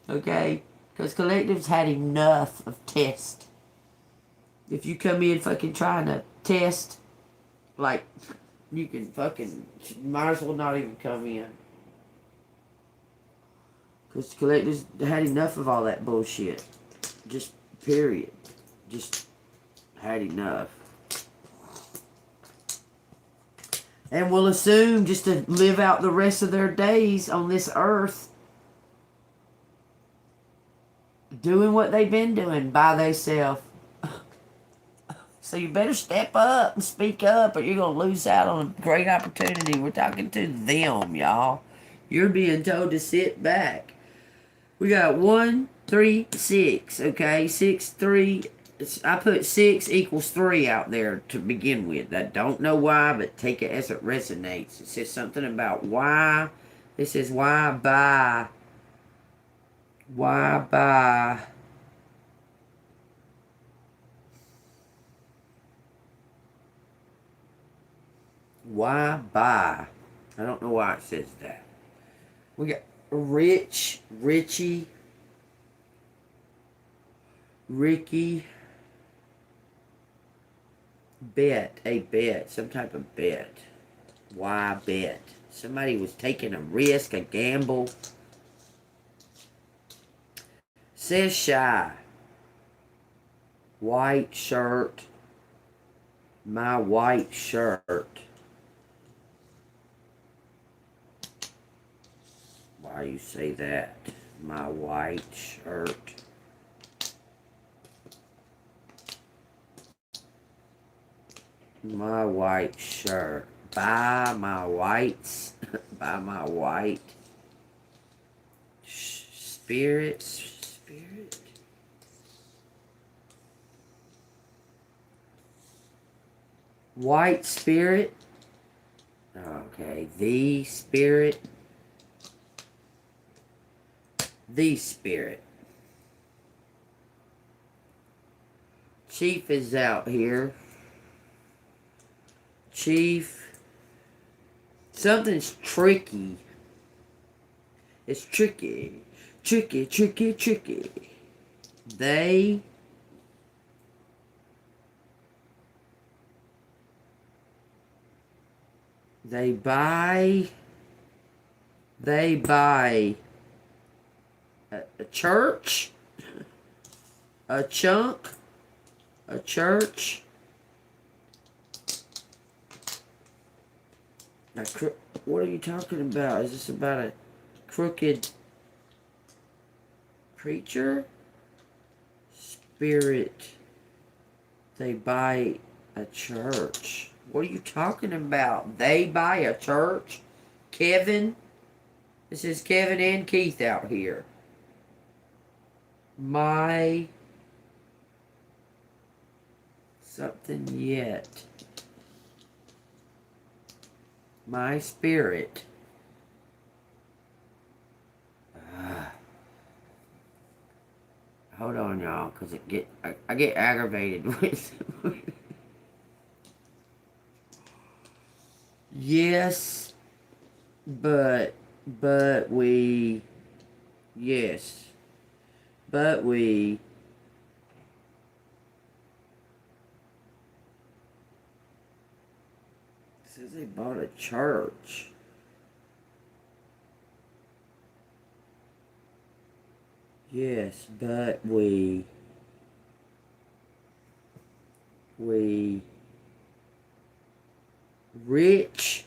Okay, because collectives had enough of test. If you come in fucking trying to test, like, you can fucking, might as well not even come in. Because the collectors had enough of all that bullshit. Just, period. Just had enough. And will assume just to live out the rest of their days on this earth doing what they've been doing by themselves. So you better step up and speak up or you're going to lose out on a great opportunity. We're talking to them, y'all. You're being told to sit back. We got 1, 3, 6, okay? 6, 3. I put 6 equals 3 out there to begin with. I don't know why, but take it as it resonates. It says something about why. It says why buy. Why buy. Why buy? I don't know why it says that. We got Rich, Richie, Ricky, bet, a bet, some type of bet. Why bet? Somebody was taking a risk, a gamble. Says shy. White shirt. My white shirt. Why you say that? My white shirt. My white shirt. Buy my whites. Buy my white. Spirit. Spirit. White spirit. Okay. The spirit. The spirit. Chief is out here. Chief. Something's tricky. It's tricky. Tricky, tricky, tricky. They buy a church, a chunk, a church, what are you talking about? Is this about a crooked preacher? Spirit. They buy a church. What are you talking about? They buy a church? Kevin? This is Kevin and Keith out here. My something yet. My spirit. Hold on, y'all, because I get aggravated with. Yes, but we. Yes, but we. It says they bought a church. Yes, but we rich,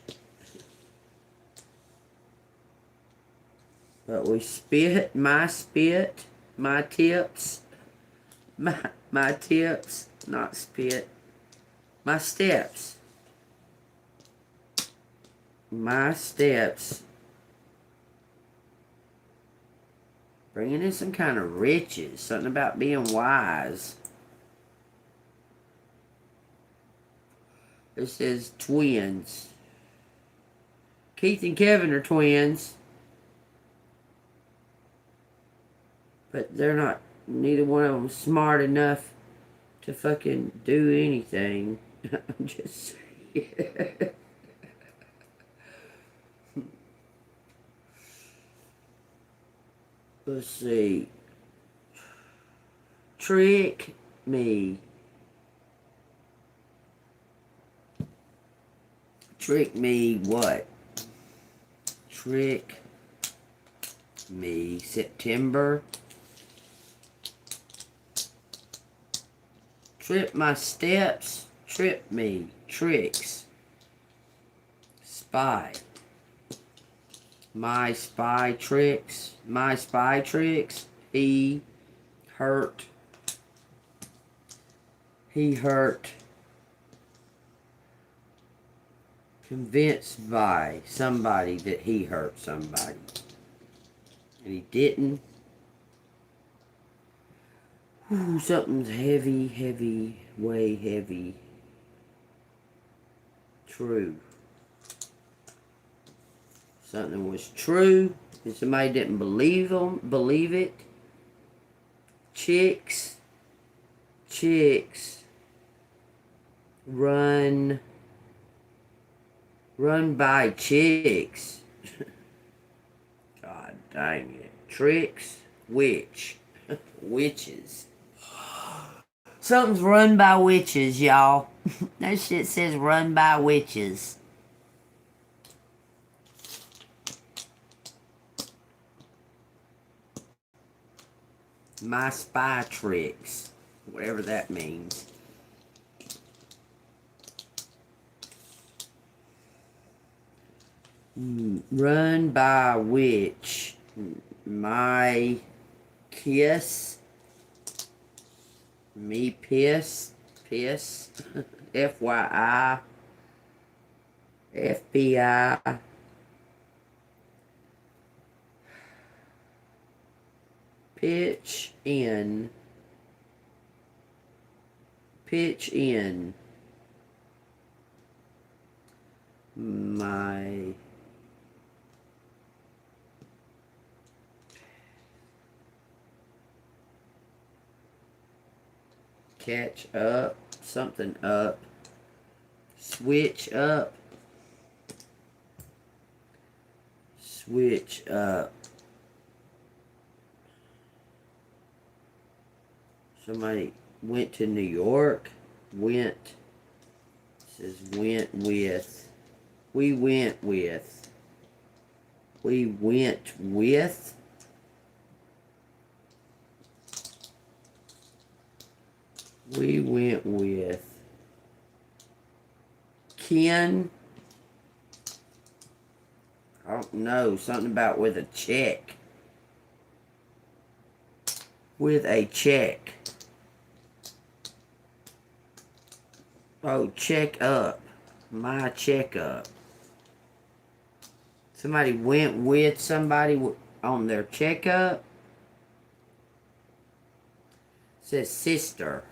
but we spit, my tips. my tips, not spit. My steps. My steps. Bringing in some kind of riches. Something about being wise. It says twins. Keith and Kevin are twins. But they're not, neither one of them smart enough to fucking do anything. I'm just saying. Let's see. Trick me. Trick me what? Trick me. September. Trip my steps. Trip me. Tricks. Spy. My spy tricks. My spy tricks. He hurt. He hurt. Convinced by somebody that he hurt somebody. And he didn't. Ooh, something's heavy, heavy, way heavy. True. Something was true, and somebody didn't believe it. Chicks. Run by chicks. God dang it. Tricks. Witch. Witches. Something's run by witches, y'all. That shit says run by witches. My spy tricks. Whatever that means. Run by witch. My kiss. Me piss. FYI. FBI. Pitch in. My catch up. Something up. Switch up. Switch up. Somebody went to New York. Went. It says went with. We went with. We went with. We went with. Ken. I don't know. Something about with a check. With a check. Oh, check up. My checkup. Somebody went with somebody on their checkup. It says sister.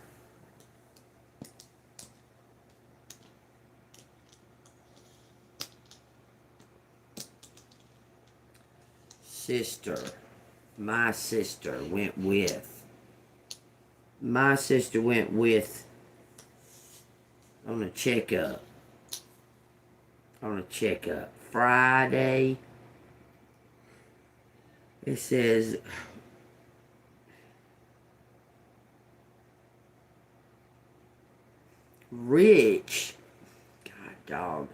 Sister. My sister went with. My sister went with on a checkup. On a checkup. Friday. It says rich. God dog.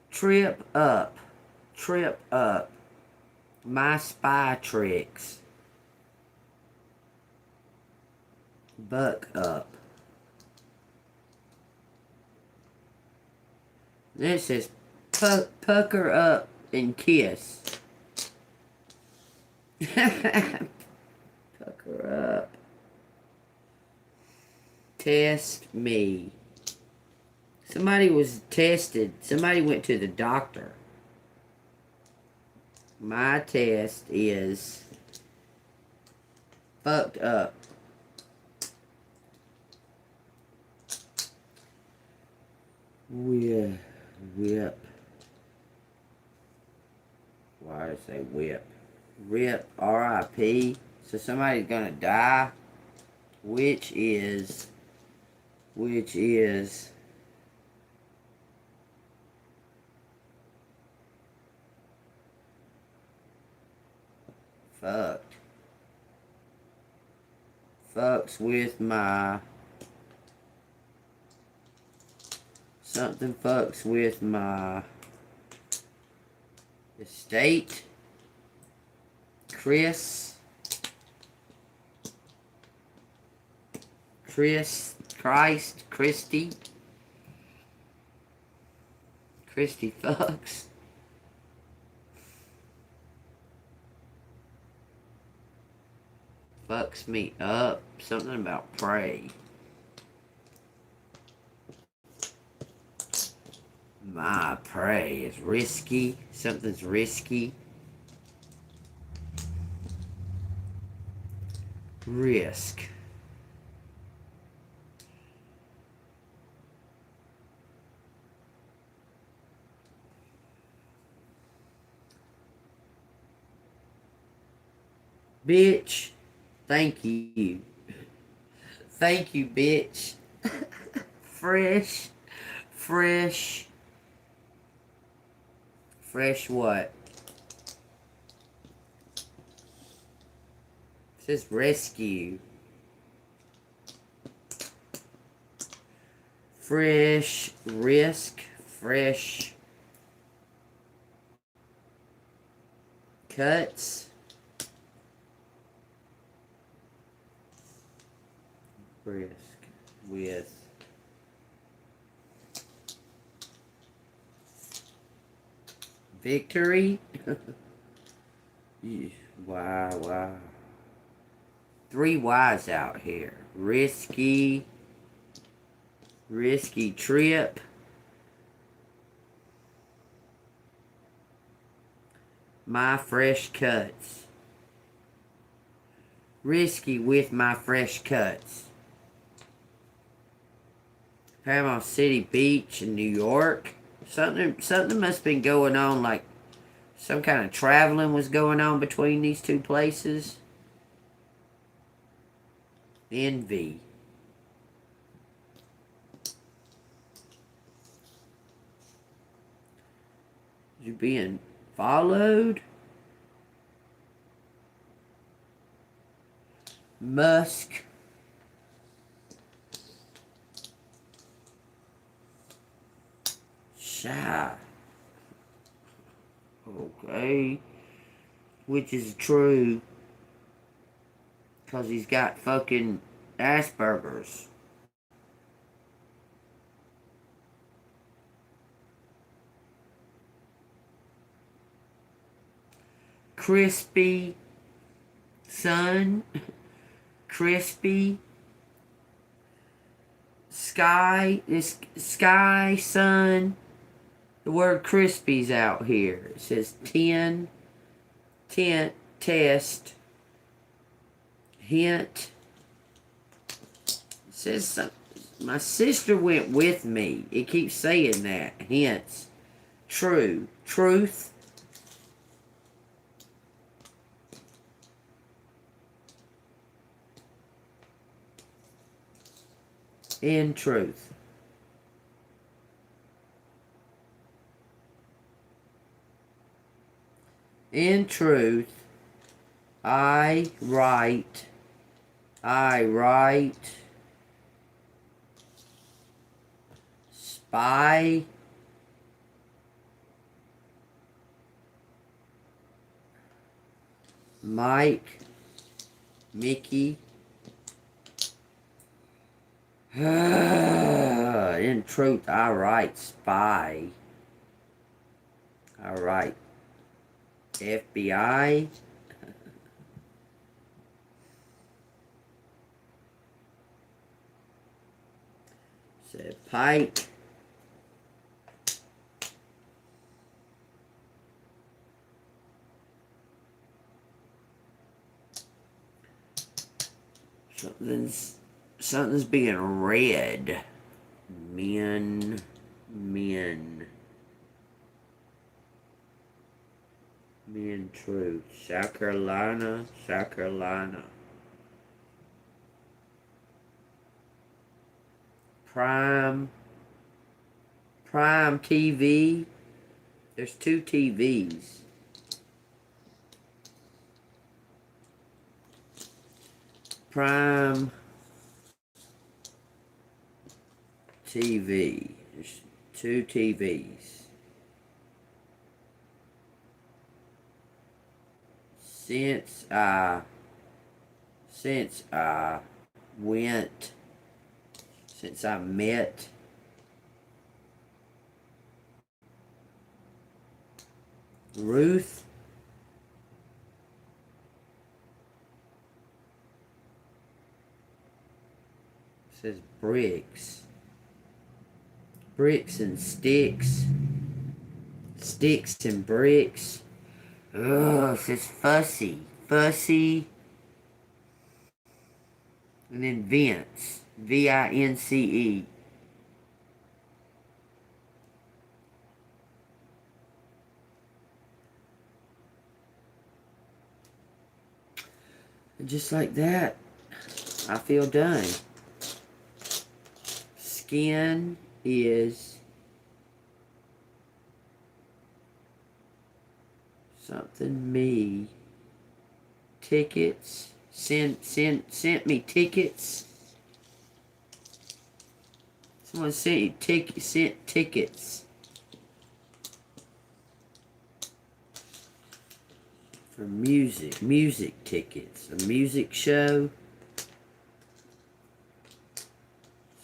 Trip up. Trip up. My spy tricks. Buck up. Then it says pucker up and kiss. Pucker up. Test me. Somebody was tested. Somebody went to the doctor. My test is fucked up. Whip. Why did I say whip? Rip, R.I.P. So somebody's gonna die, which is fucked. Fucks with my something fucks with my estate. Christy, fucks. Fucks me up. Something about pray. My prey is risky. Something's risky. Risk. Bitch. Thank you. Thank you, bitch. Fresh. Fresh what? It says rescue. Fresh risk. Fresh cuts. Risk with victory. Wow. 3 Y's out here. Risky trip. My fresh cuts. Risky with my fresh cuts. Panama City Beach in New York. Something must have been going on, like some kind of traveling was going on between these two places. Envy. You being followed? Musk. Shy. Okay. Which is true. Because he's got fucking Asperger's. Crispy. Sun. Crispy. Sky. This sky, sun. The word crispy's out here. It says tent, test, hint. It says something. My sister went with me. It keeps saying that. Hints. True. Truth. In truth. In truth, I write, spy, Mike, Mickey. In truth, I write spy. I write FBI. Said Pike. Something's being read. Men. Truth. South Carolina. Prime TV. There's 2 TVs. Prime TV. There's 2 TVs. Since I met Ruth, it says bricks and sticks and bricks. Ugh, it says fussy, and then Vince, Vince. And just like that, I feel done. Skin is something me. Tickets. Sent me tickets. Someone sent tickets for music tickets. A music show. It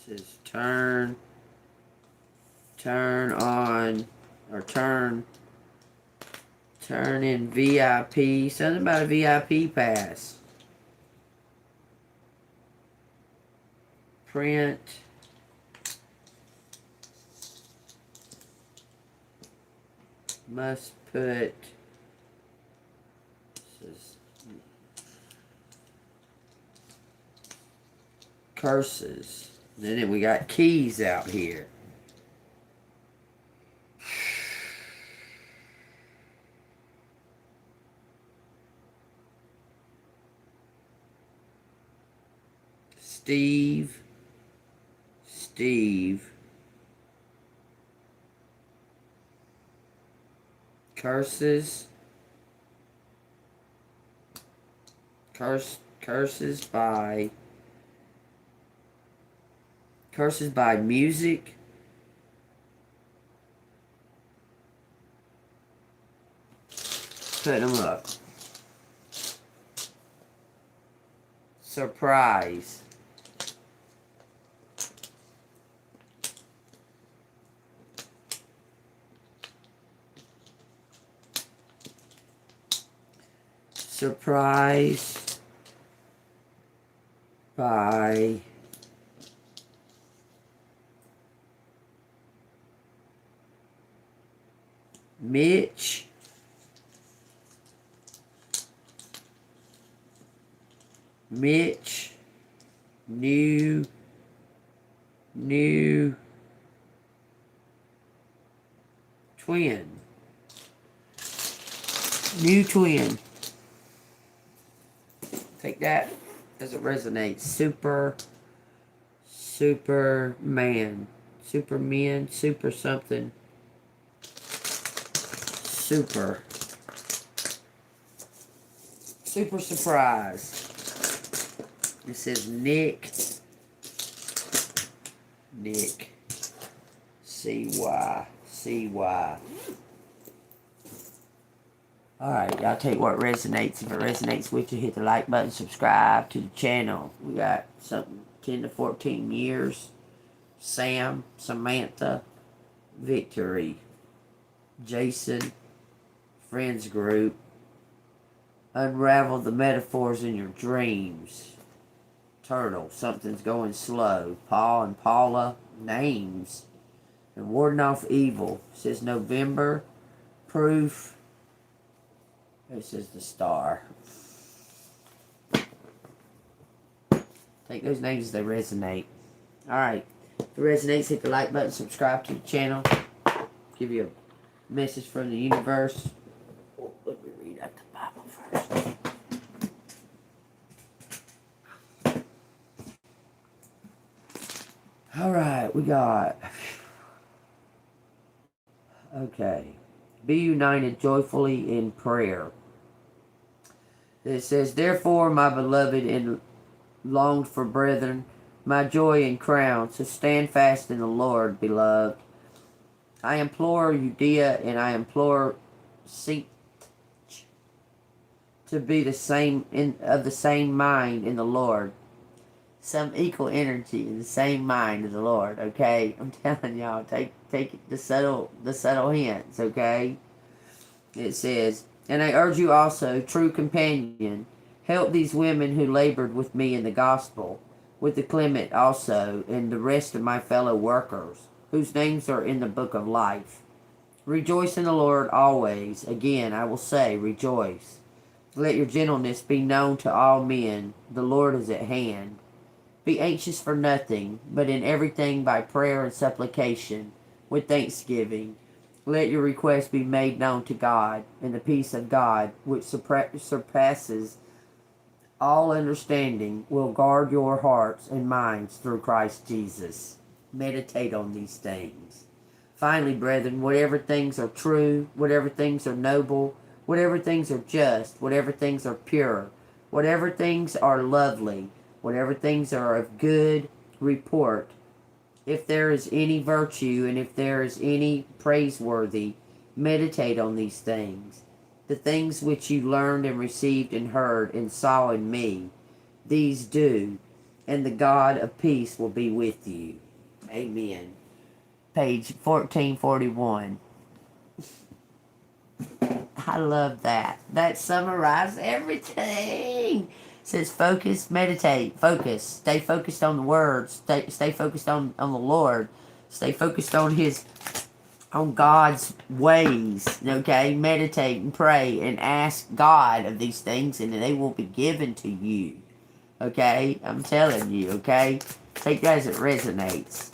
says turn on, or turn in VIP. Something about a VIP pass. Print. Must put. Curses. And then we got keys out here. Steve. Curses. Curses by music. Put them up. Surprise. Surprise by Mitch. New twin. Take that as it resonates. Superman, super something. Super surprise. It says Nick. CY. Alright, y'all take what resonates. If it resonates with you, hit the like button, subscribe to the channel. We got something 10 to 14 years. Sam, Samantha, Victory, Jason, Friends Group. Unravel the metaphors in your dreams. Turtle. Something's going slow. Paul and Paula. Names. And warding off evil. It says November. Proof. It says the star. Take those names as they resonate. Alright. If it resonates, hit the like button. Subscribe to the channel. Give you a message from the universe. Oh, let me read out the Bible first. Alright, we got... Okay. Be united joyfully in prayer. It says, therefore, my beloved and longed for brethren, my joy and crown, so stand fast in the Lord, beloved. I implore Judea and I implore Sinch to be the same of the same mind in the Lord. Some equal energy in the same mind of the Lord, okay? I'm telling y'all, take the subtle hints, okay? It says, and I urge you also, true companion, help these women who labored with me in the gospel, with the Clement also, and the rest of my fellow workers, whose names are in the book of life. Rejoice in the Lord always. Again, I will say, rejoice. Let your gentleness be known to all men. The Lord is at hand. Be anxious for nothing, but in everything by prayer and supplication, with thanksgiving. Let your requests be made known to God, and the peace of God, which surpasses all understanding, will guard your hearts and minds through Christ Jesus. Meditate on these things. Finally, brethren, whatever things are true, whatever things are noble, whatever things are just, whatever things are pure, whatever things are lovely, whatever things are of good report, if there is any virtue and if there is any praiseworthy, meditate on these things. The things which you learned and received and heard and saw in me, these do, and the God of peace will be with you. Amen. Page 1441. I love that. That summarizes everything. It says focus, meditate, focus. Stay focused on the words. Stay focused on the Lord. Stay focused on God's ways. Okay? Meditate and pray and ask God of these things and they will be given to you. Okay? I'm telling you, okay? Take that as it resonates.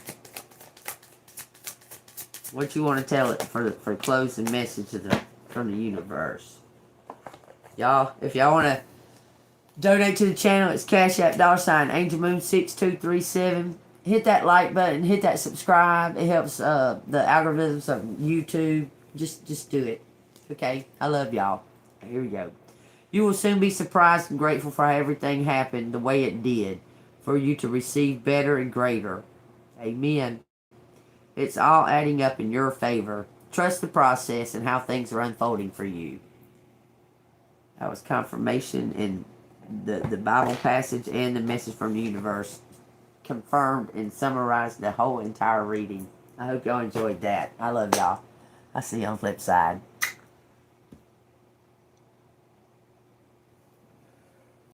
What you want to tell it for closing message from the universe. Y'all, if y'all want to donate to the channel, it's Cash App $ Angel Moon 6237. Hit that like button, hit that subscribe. It helps the algorithms of YouTube. Just do it. Okay? I love y'all. Here we go. You will soon be surprised and grateful for how everything happened the way it did, for you to receive better and greater. Amen. It's all adding up in your favor. Trust the process and how things are unfolding for you. That was confirmation in the Bible passage and the message from the universe. Confirmed and summarized the whole entire reading. I hope y'all enjoyed that. I love y'all. I'll see you on the flip side.